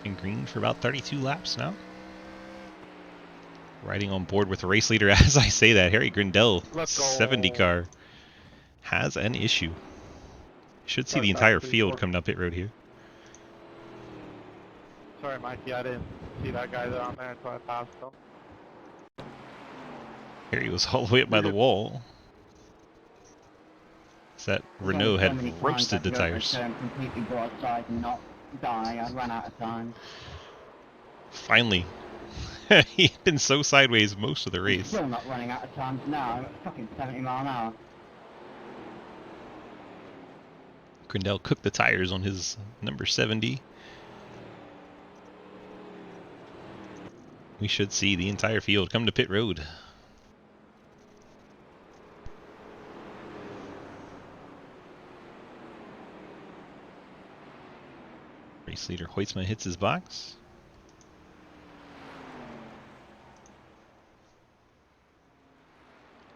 In green for about 32 laps now. Riding on board with the race leader as I say that. Harry Grindell, 70 car, has an issue. Should see the entire field come down pit road here. Sorry, Mikey, I didn't see that guy on there until I passed him. Harry was all the way up by the wall. So that Renault had roasted the tires. Completely broadside and not die. I ran out of time. Finally. He'd been so sideways most of the race. Still not running out of time now. I'm at fucking 70 mile an hour. Grindell cooked the tires on his number 70. We should see the entire field come to pit road. Race leader Hoytsma hits his box.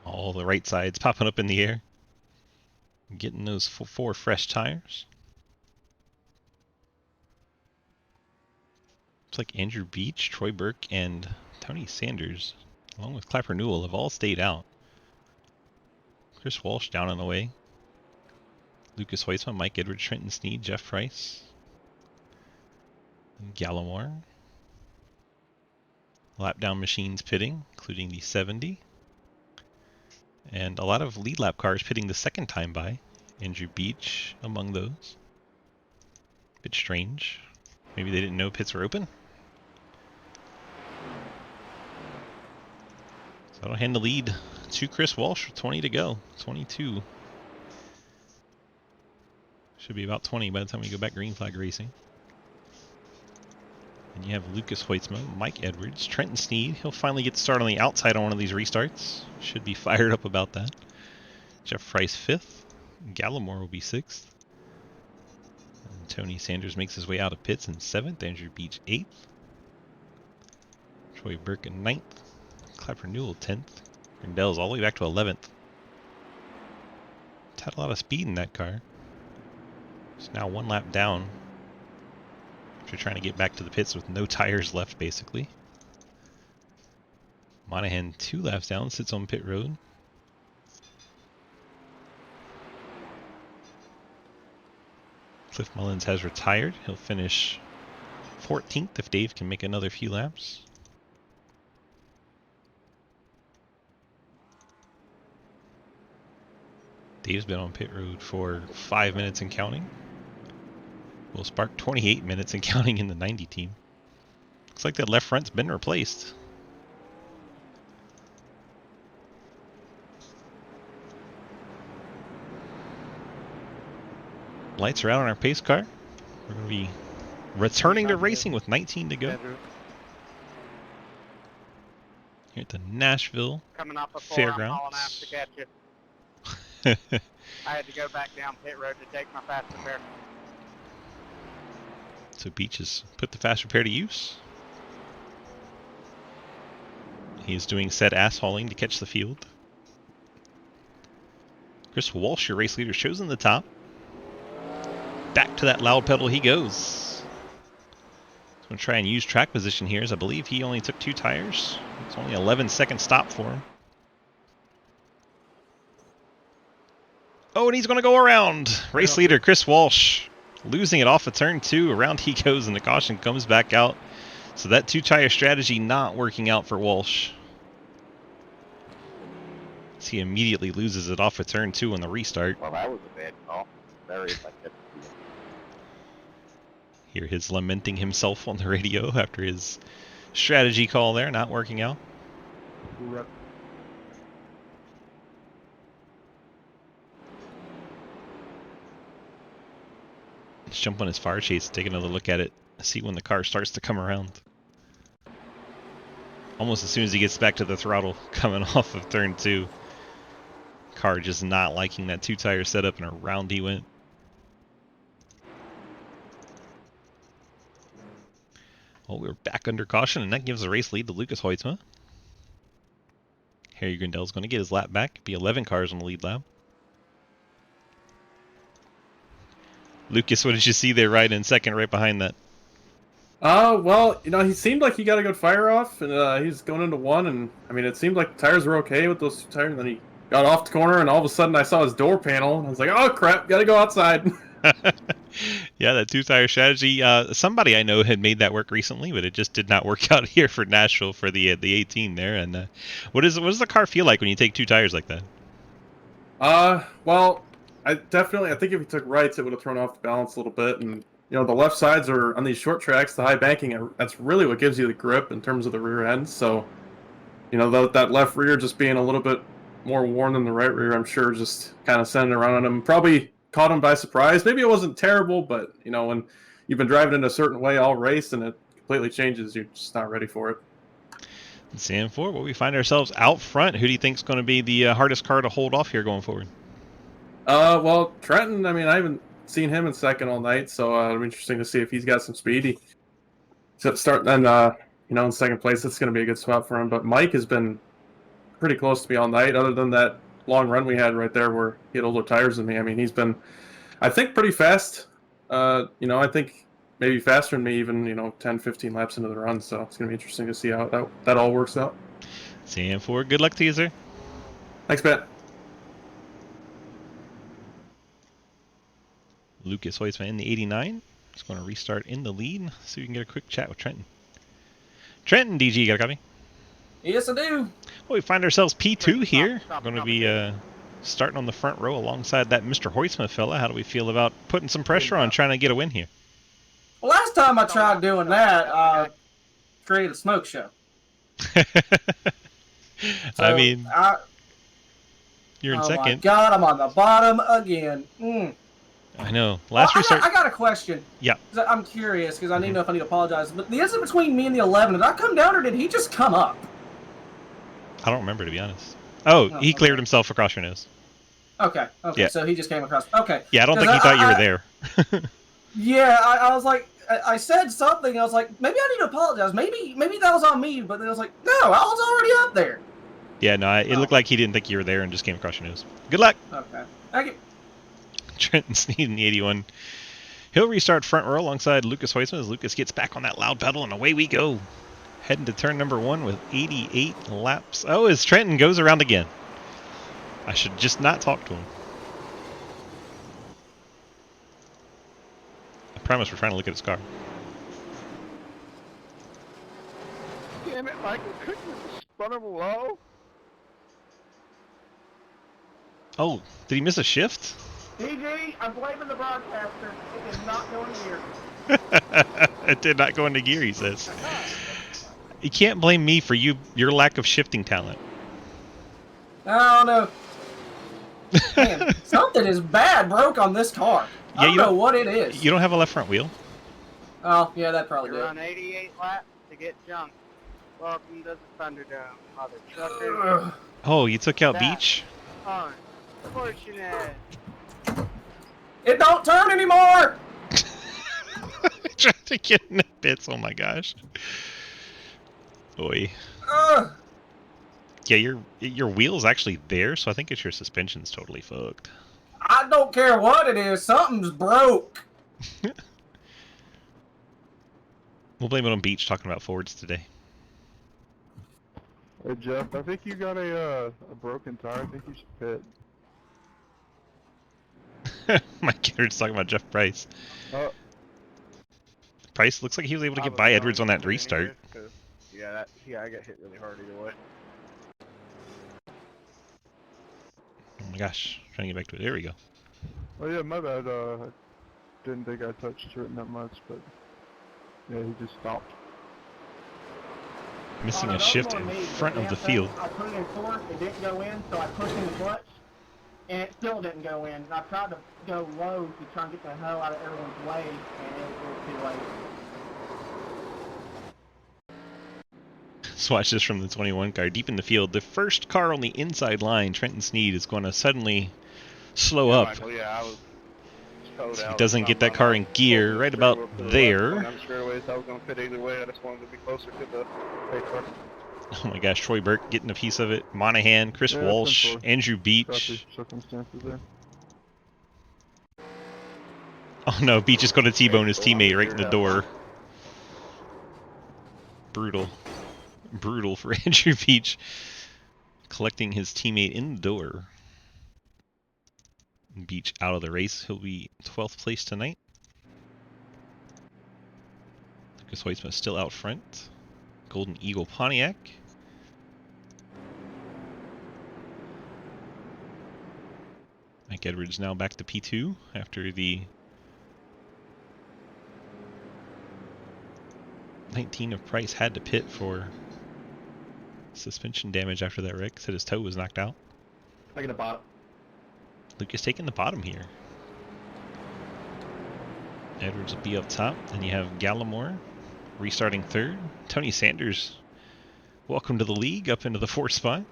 All the right sides popping up in the air. Getting those 4 fresh tires. Looks like Andrew Beach, Troy Burke, and Tony Sanders, along with Clapper Newell, have all stayed out. Chris Walsh down on the way. Lucas Hoytsma, Mike Edwards, Trenton Sneed, Jeff Price, and Gallimore. Lap down machines pitting, including the 70. And a lot of lead lap cars pitting the second time by. Andrew Beach among those. Bit strange. Maybe they didn't know pits were open. So that'll hand the lead to Chris Walsh with 20 to go. 22. Should be about 20 by the time we go back green flag racing. And you have Lucas Hoitzma, Mike Edwards, Trenton Sneed. He'll finally get started on the outside on one of these restarts. Should be fired up about that. Jeff Price 5th. Gallimore will be 6th. And Tony Sanders makes his way out of pits in 7th. Andrew Beach 8th. Troy Birkin 9th. Clapper Newell 10th. Grindell's all the way back to 11th. It's had a lot of speed in that car. It's now 1 lap down. After trying to get back to the pits with no tires left, basically. Monahan 2 laps down, sits on pit road. Cliff Mullins has retired. He'll finish 14th if Dave can make another few laps. Dave's been on pit road for 5 minutes and counting. Will Spark 28 minutes and counting in the 90 team. Looks like that left front's been replaced. Lights are out on our pace car. We're going to be returning to racing with 19 to go. Andrew. Here at the Nashville Coming up before Fairgrounds. I'm hauling ass to catch you. I had to go back down pit road to take my fast repair. So Beach has put the fast repair to use. He is doing said ass hauling to catch the field. Chris Walsh, your race leader, shows in the top. Back to that loud pedal he goes. He's going to try and use track position here, as I believe he only took 2 tires. It's only an 11-second stop for him. Oh, and he's going to go around. Race leader Chris Walsh losing it off of turn 2. Around he goes, and the caution comes back out. So that 2-tire strategy not working out for Walsh. As he immediately loses it off of turn 2 on the restart. Well, that was a bad call. Very effective. Hear his lamenting himself on the radio after his strategy call there not working out. Let's jump on his fire chase, take another look at it, see when the car starts to come around. Almost as soon as he gets back to the throttle coming off of turn 2. Car just not liking that 2-tire setup, and around he went. Well, we're back under caution, and that gives the race lead to Lucas Hoitzma. Harry Grindell's going to get his lap back. Be 11 cars on the lead lap. Lucas, what did you see there right in second, right behind that? Well, you know, he seemed like he got a good fire off, and he's going into 1, and I mean, it seemed like the tires were okay with those 2 tires, and then he got off the corner, and all of a sudden I saw his door panel, and I was like, oh crap, gotta go outside. Yeah, that 2-tire strategy. Somebody I know had made that work recently, but it just did not work out here for Nashville for the 18 there. And what does the car feel like when you take 2 tires like that? Well, I think if he took rights, it would have thrown off the balance a little bit, and you know, the left sides are on these short tracks, the high banking. That's really what gives you the grip in terms of the rear end. So, you know, that left rear just being a little bit more worn than the right rear, I'm sure, just kind of sending around on him. Probably caught him by surprise. Maybe it wasn't terrible, but you know, when you've been driving in a certain way all race and it completely changes, you're just not ready for it. Sam Ford, well, we find ourselves out front. Who do you think is going to be the hardest car to hold off here going forward? Well, Trenton, I mean, I haven't seen him in second all night, so it'll be interesting to see if he's got some speed. Starting in second place, that's going to be a good spot for him. But Mike has been pretty close to me all night, other than that long run we had right there where he had older tires than me. I mean, he's been, I think, pretty fast. I think maybe faster than me, even, 10, 15 laps into the run. So it's going to be interesting to see how that all works out. Sam Ford, good luck to you, sir. Thanks, Pat. Lucas Hoitzma in the 89. Just going to restart in the lead so we can get a quick chat with Trenton. Trenton, DG, you got a copy? Yes, I do. Well, we find ourselves P2 here. Going to be starting on the front row alongside that Mr. Hoisma fella. How do we feel about putting some pressure on trying to get a win here? Well, last time I tried doing that, I created a smoke show. I So mean, you're in oh my second. God, I'm on the bottom again. I know. Last I restart. got a question. Yeah. I'm curious because I need to know if I need to apologize. But the incident between me and the 11, did I come down or did he just come up? I don't remember, to be honest. Oh, he cleared okay. himself across your nose. Okay. Yeah. So he just came across. Okay. Yeah, I don't think he thought you were there. Yeah, I was like, I said something. I was like, maybe I need to apologize. Maybe that was on me. But then I was like, no, I was already up there. Yeah, no, it looked like he didn't think you were there and just came across your nose. Good luck. Okay. Thank you. Trenton Sneed in the 81. He'll restart front row alongside Lucas Hoisman as Lucas gets back on that loud pedal, and away we go. Heading to turn number 1 with 88 laps. Oh, as Trenton goes around again. I should just not talk to him. I promise we're trying to look at his car. Damn it, Michael, couldn't you spun him low? Oh, did he miss a shift? DG, I'm blaming the broadcaster. It did not go in gear. It did not go into gear, he says. You can't blame me for your lack of shifting talent. I don't know. Man, something is bad broke on this car. I don't know what it is. You don't have a left front wheel. Oh, yeah, that probably You did. run 88 laps to get junked. Welcome to the Thunderdome, mother trucker. Oh, you took out That- Beach? Unfortunate. It don't turn anymore! Trying to get in the bits, oh my gosh. Boy. Ugh. Yeah, your wheel's actually there, so I think it's your suspension's totally fucked. I don't care what it is. Something's broke. We'll blame it on Beach talking about Fords today. Hey Jeff, I think you got a broken tire. I think you should pit. Mike Edwards talking about Jeff Price. Price looks like he was able to get by Edwards on that restart. Yeah, I got hit really hard either way. Oh my gosh, trying to get back to it. There we go. Oh yeah, my bad. I didn't think I touched it that much, but yeah, he just stopped. Missing a shift in front of the field. I put it in fourth, it didn't go in, so I pushed in the clutch, and it still didn't go in. And I tried to go low to try and get the hell out of everyone's way, and it was too late. Let's watch this from the 21 car. Deep in the field, the first car on the inside line, Trenton Sneed, is going to suddenly slow up. Michael, yeah, I was towed He out. doesn't get that car in gear right about there. I'm sure I was going to fit either way. I just wanted to be closer to the pace car. Oh my gosh, Troy Burke getting a piece of it. Monahan, Chris Yeah, Walsh, simple. Andrew Beach. Crappy circumstances there. Oh no, Beach is going to T-bone his teammate right in the door. Brutal. Brutal for Andrew Beach. Collecting his teammate in the door. Beach out of the race. He'll be 12th place tonight. Lucas Hoisma still out front. Golden Eagle Pontiac. Mike Edwards now back to P2 after the 19 of Price had to pit for suspension damage after that wreck. Said his toe was knocked out. I get a bottom. Lucas taking the bottom here. Edwards will be up top. Then you have Gallimore restarting third. Tony Sanders, welcome to the league, up into the fourth spot.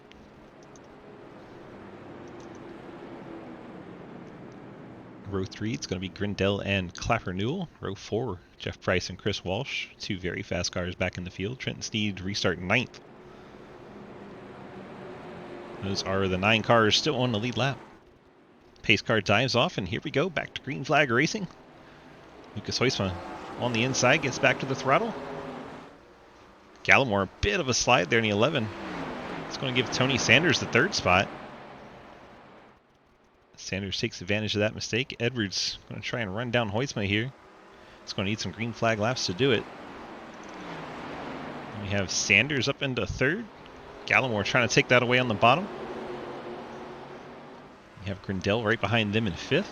Row 3, it's going to be Grindell and Clapper Newell. Row 4, Jeff Price and Chris Walsh. Two very fast cars back in the field. Trenton Sneed restart 9th. Those are the 9 cars still on the lead lap. Pace car dives off, and here we go, back to green flag racing. Lucas Hoisma on the inside, gets back to the throttle. Gallimore, a bit of a slide there in the 11. It's going to give Tony Sanders the 3rd spot. Sanders takes advantage of that mistake. Edwards going to try and run down Hoisma here. It's going to need some green flag laps to do it. And we have Sanders up into 3rd. Gallimore trying to take that away on the bottom. You have Grindel right behind them in 5th.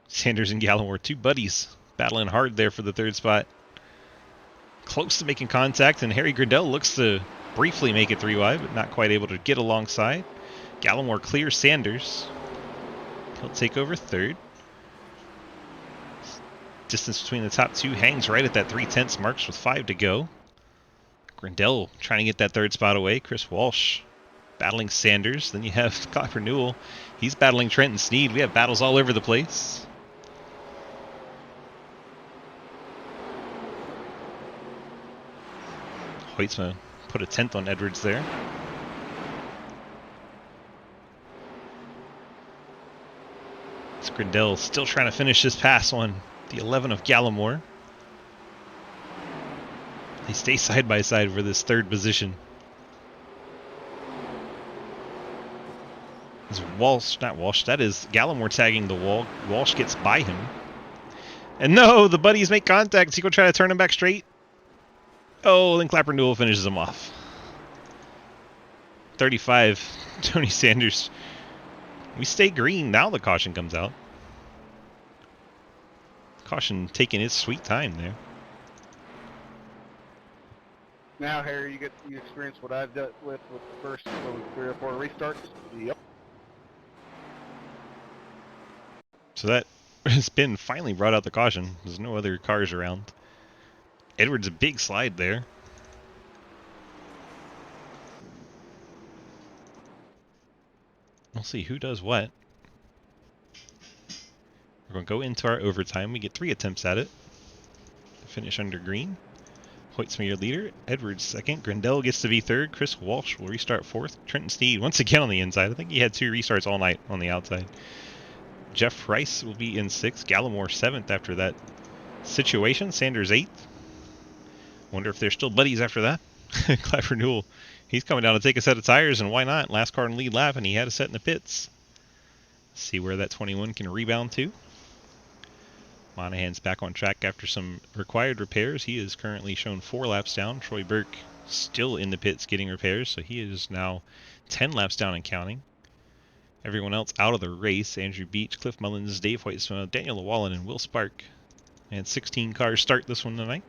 Sanders and Gallimore, 2 buddies, battling hard there for the 3rd spot. Close to making contact, and Harry Grindel looks to briefly make it 3 wide, but not quite able to get alongside. Gallimore clears Sanders. He'll take over 3rd. Distance between the top 2 hangs right at that 3/10 marks with 5 to go. Grindel trying to get that 3rd spot away. Chris Walsh battling Sanders. Then you have Clapper Newell. He's battling Trenton Sneed. We have battles all over the place. Hoytsma put a 10th on Edwards there. It's Grindel still trying to finish this pass on the 11 of Gallimore. They stay side by side for this 3rd position. Is Walsh, not Walsh, that is Gallimore tagging the wall. Walsh gets by him. And no, the buddies make contact. Is he going to try to turn him back straight? Oh, then Clapper Newell finishes him off. 35, Tony Sanders. We stay green. Now the caution comes out. Caution taking its sweet time there. Now, Harry, you experience what I've dealt with the first 3 or 4 restarts. Yep. So that spin finally brought out the caution. There's no other cars around. Edwards, a big slide there. We'll see who does what. We're going to go into our overtime. We get 3 attempts at it. Finish under green. Hoytsma your leader. Edwards 2nd. Grindel gets to be 3rd. Chris Walsh will restart 4th. Trenton Sneed once again on the inside. I think he had 2 restarts all night on the outside. Jeff Rice will be in 6th. Gallimore 7th after that situation. Sanders 8th. Wonder if they're still buddies after that. Clapper Newell, he's coming down to take a set of tires, and why not? Last car in lead lap, and he had a set in the pits. See where that 21 can rebound to. Monahan's back on track after some required repairs. He is currently shown 4 laps down. Troy Burke still in the pits getting repairs, so he is now 10 laps down and counting. Everyone else out of the race. Andrew Beach, Cliff Mullins, Dave Hoytsma, Daniel Llewellyn, and Will Spark. And 16 cars start this one tonight.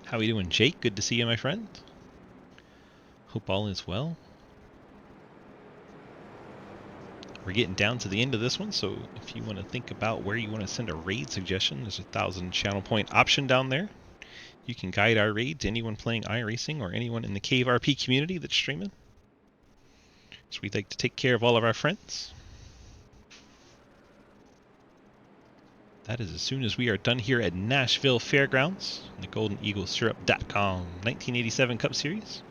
How are you doing, Jake? Good to see you, my friend. Hope all is well. We're getting down to the end of this one, so if you want to think about where you want to send a raid suggestion, there's a 1,000 channel point option down there. You can guide our raid to anyone playing iRacing or anyone in the Cave RP community that's streaming. So we'd like to take care of all of our friends. That is as soon as we are done here at Nashville Fairgrounds, the GoldenEagleSyrup.com 1987 Cup Series.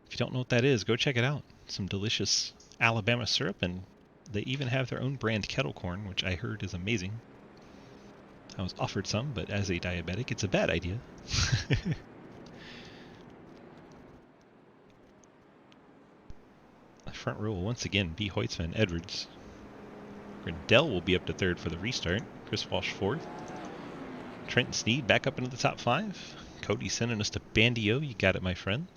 If you don't know what that is, go check it out. Some delicious Alabama syrup, and they even have their own brand kettle corn, which I heard is amazing. I was offered some, but as a diabetic, it's a bad idea. The front row will once again be Hoytsma and Edwards. Grindel will be up to 3rd for the restart. Chris Walsh 4th. Trenton Sneed back up into the top 5. Cody sending us to Bandio. You got it, my friend.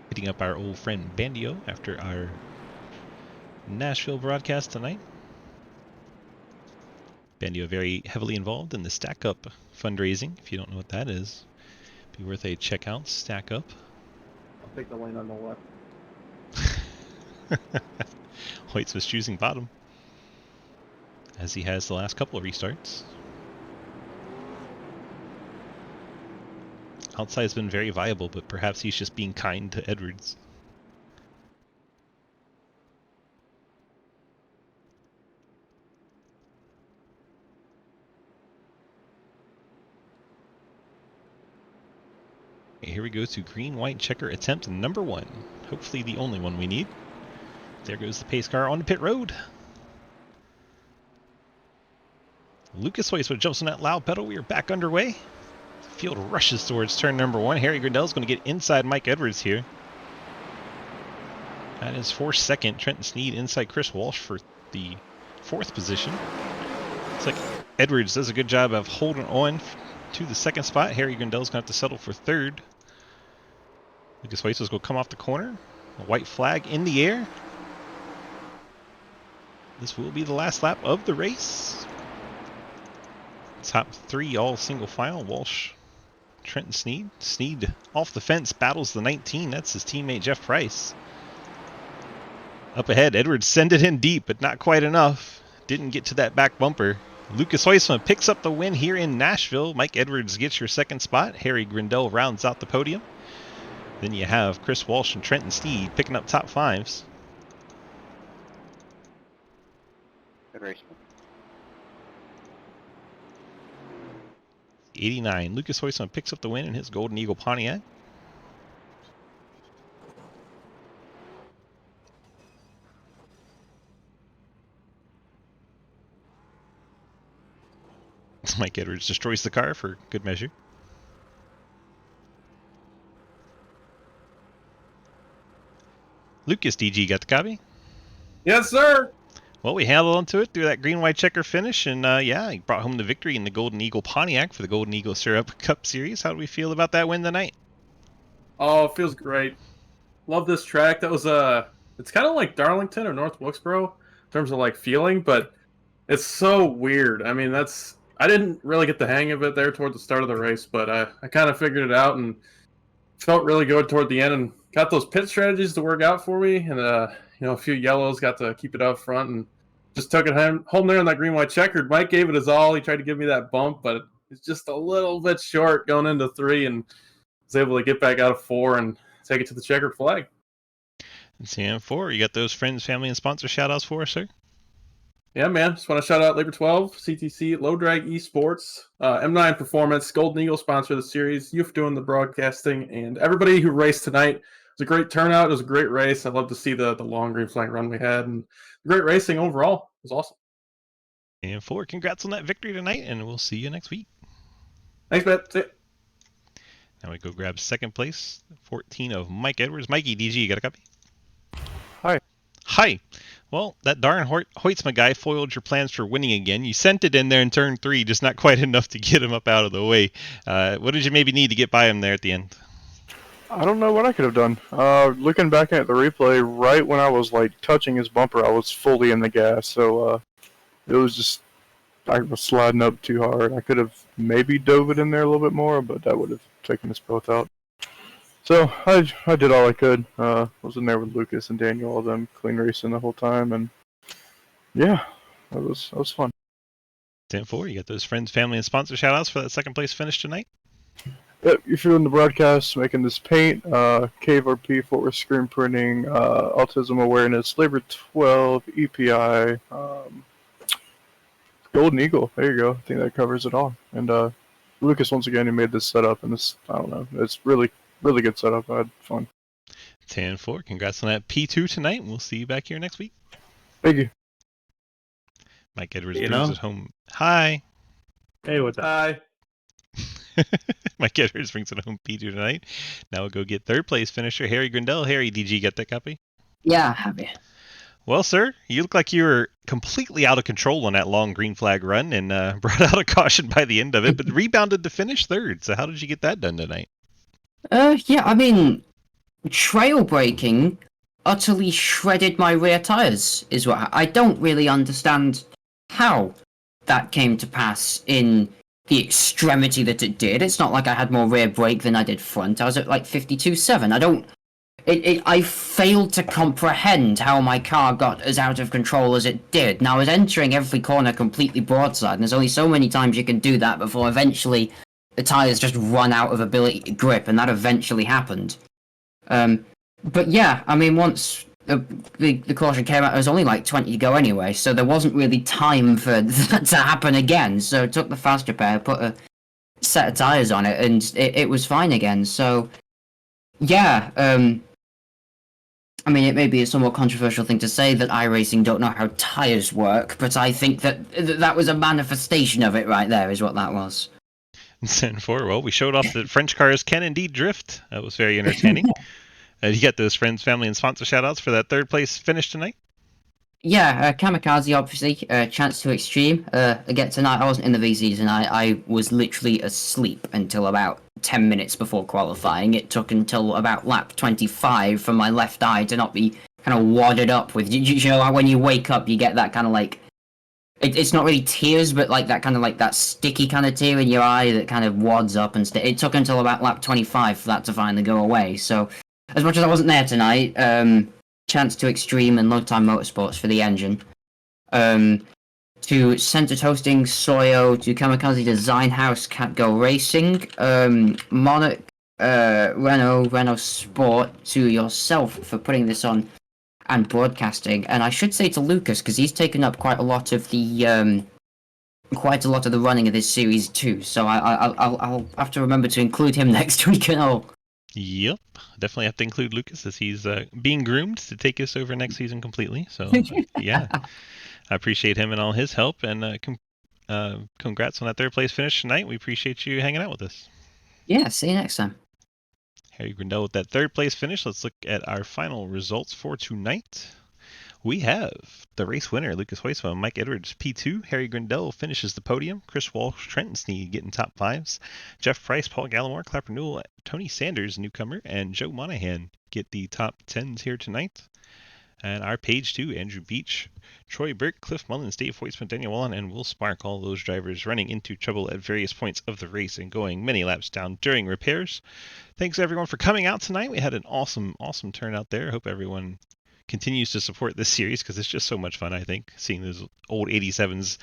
Hitting up our old friend Bandio after our Nashville broadcast tonight. Bandio very heavily involved in the Stack Up fundraising. If you don't know what that is, be worth a check out. Stack Up. I'll take the lane on the left. Hoyts was choosing bottom, as he has the last couple of restarts. Outside's been very viable, but perhaps he's just being kind to Edwards. Okay, here we go to green-white checker attempt number 1. Hopefully the only one we need. There goes the pace car on the pit road. Lucas Hoytsma jumps on that loud pedal. We are back underway. The field rushes towards turn number 1. Harry Grindel's going to get inside Mike Edwards here. That is for 2nd. Trenton Sneed inside Chris Walsh for the 4th position. Looks like Edwards does a good job of holding on to the 2nd spot. Harry Grindel's going to have to settle for 3rd. Lucas Huesos will come off the corner. A white flag in the air. This will be the last lap of the race. Top 3 all single file. Walsh, Trent, and Sneed. Sneed off the fence, battles the 19. That's his teammate Jeff Price. Up ahead, Edwards send it in deep, but not quite enough. Didn't get to that back bumper. Lucas Huisman picks up the win here in Nashville. Mike Edwards gets your 2nd spot. Harry Grindel rounds out the podium. Then you have Chris Walsh and Trenton Steed picking up top 5s. Good race. 89. Lucas Huisman picks up the win in his Golden Eagle Pontiac. Mike Edwards destroys the car for good measure. Lucas, DG, got the copy? Yes, sir. Well, we held on to it through that green-white checker finish, and yeah, he brought home the victory in the Golden Eagle Pontiac for the Golden Eagle Syrup Cup Series. How do we feel about that win tonight? Oh, it feels great. Love this track. That was it's kind of like Darlington or North Wilkesboro in terms of like feeling, but it's so weird. I mean, I didn't really get the hang of it there toward the start of the race, but I kind of figured it out and felt really good toward the end and got those pit strategies to work out for me. And, a few yellows, got to keep it up front and just took it home there in that green-white checkered. Mike gave it his all. He tried to give me that bump, but it's just a little bit short going into 3 and was able to get back out of 4 and take it to the checkered flag. And CM4, you got those friends, family, and sponsor shout-outs for us, sir? Yeah, man. Just want to shout out Labor 12, CTC, Low Drag Esports, M9 Performance, Golden Eagle sponsor of the series, you for doing the broadcasting, and everybody who raced tonight. It was a great turnout. It was a great race. I love to see the long green flag run we had, and great racing overall. It was awesome. And 4, congrats on that victory tonight, and we'll see you next week. Thanks, Matt. See ya. Now we go grab 2nd place, 14 of Mike Edwards. Mikey, DG, you got a copy? Hi. Hi. Well, that darn Hoitzma guy foiled your plans for winning again. You sent it in there in turn 3, just not quite enough to get him up out of the way. What did you maybe need to get by him there at the end? I don't know what I could have done. Looking back at the replay, right when I was like touching his bumper, I was fully in the gas. So it was just I was sliding up too hard. I could have maybe dove it in there a little bit more, but that would have taken us both out. So I did all I could. Was in there with Lucas and Daniel, all of them clean racing the whole time, and yeah, that was fun. 10-4, you got those friends, family, and sponsor shout-outs for that 2nd place finish tonight? Yep, if you're in the broadcast, making this paint, KVRP, Fort Worth Screen Printing, Autism Awareness, Labor 12, EPI, Golden Eagle. There you go. I think that covers it all. And Lucas, once again, he made this setup, and this, I don't know, it's really, really good setup. I had fun. 10-4, congrats on that P2 tonight, and we'll see you back here next week. Thank you. Mike Edwards brings it home. Hi. Hey, what's up? Bye. Mike Edwards brings it home P2 tonight. Now we'll go get 3rd place finisher Harry Grindel. Harry, DG, get that copy? Yeah, I have it. Well, sir, you look like you were completely out of control on that long green flag run and brought out a caution by the end of it, but rebounded to finish 3rd. So how did you get that done tonight? Yeah, I mean, trail braking utterly shredded my rear tires, is what I don't really understand how that came to pass in the extremity that it did. It's not like I had more rear brake than I did front. I was at like 52.7. I failed to comprehend how my car got as out of control as it did. Now, I was entering every corner completely broadside, and there's only so many times you can do that before eventually the tires just run out of ability to grip, and that eventually happened. But yeah, I mean, once the caution came out, it was only like 20 to go anyway, so there wasn't really time for that to happen again. So I took the fast repair, put a set of tires on it, and it was fine again. So yeah, I mean, it may be a somewhat controversial thing to say that iRacing don't know how tires work, but I think that was a manifestation of it right there, is what that was. 10-4, well, we showed off that French cars can indeed drift. That was very entertaining. You got those friends, family, and sponsor shout-outs for that 3rd place finish tonight? yeah, Kamikaze, obviously, chance to extreme. Again, tonight I wasn't in the VC tonight. I was literally asleep until about 10 minutes before qualifying. It took until about lap 25 for my left eye to not be kind of wadded up with. You know, when you wake up, you get that kind of like. It's not really tears, but like that kind of like that sticky kind of tear in your eye that kind of wads up and it took until about lap 25 for that to finally go away. So, as much as I wasn't there tonight, chance to extreme and low time motorsports for the engine. To Center Toasting, Soyo, to Kamikaze Design House, Catgo Racing, Monarch, Renault Sport, to yourself for putting this on and broadcasting, and I should say to Lucas because he's taken up quite a lot of the running of this series too. So I'll have to remember to include him next week and all. Yep, definitely have to include Lucas as he's being groomed to take us over next season completely. So yeah, I appreciate him and all his help, and congrats on that third place finish tonight. We appreciate you hanging out with us. Yeah, see you next time. Harry Grindell with that third place finish. Let's look at our final results for tonight. We have the race winner, Lucas Hoisma, Mike Edwards, P2. Harry Grindell finishes the podium. Chris Walsh, Trenton Sneed getting top fives. Jeff Price, Paul Gallimore, Clapper Newell, Tony Sanders, newcomer, and Joe Monahan get the top 10s here tonight. And our page 2, Andrew Beach, Troy Burke, Cliff Mullins, Dave Hoytsman, Daniel Wallen, and Will Spark, all those drivers running into trouble at various points of the race and going many laps down during repairs. Thanks everyone for coming out tonight. We had an awesome turnout there. Hope everyone continues to support this series because it's just so much fun, I think, seeing those old 87s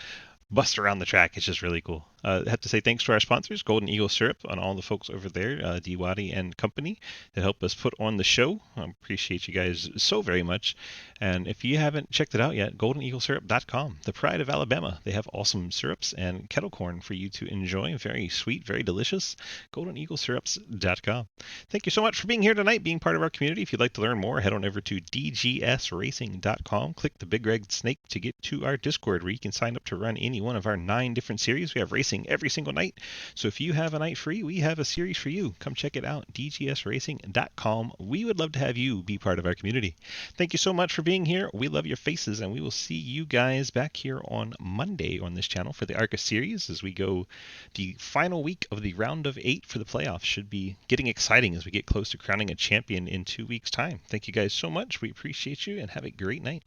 bust around the track. It's just really cool. I have to say thanks to our sponsors, Golden Eagle Syrup, and all the folks over there, Diwadi and company, that help us put on the show. I appreciate you guys so very much. And if you haven't checked it out yet, goldeneaglesyrup.com, the pride of Alabama. They have awesome syrups and kettle corn for you to enjoy. Very sweet, very delicious. goldeneaglesyrups.com. Thank you so much for being here tonight, being part of our community. If you'd like to learn more, head on over to dgsracing.com. Click the big red snake to get to our Discord, where you can sign up to run any one of our 9 different series. We have racing every single night. So if you have a night free, we have a series for you. Come check it out, dgsracing.com. We would love to have you be part of our community. Thank you so much for being here. We love your faces, and we will see you guys back here on Monday on this channel for the ARCA series as we go the final week of the round of 8 for the playoffs. Should be getting exciting as we get close to crowning a champion in 2 weeks' time. Thank you guys so much. We appreciate you, and have a great night.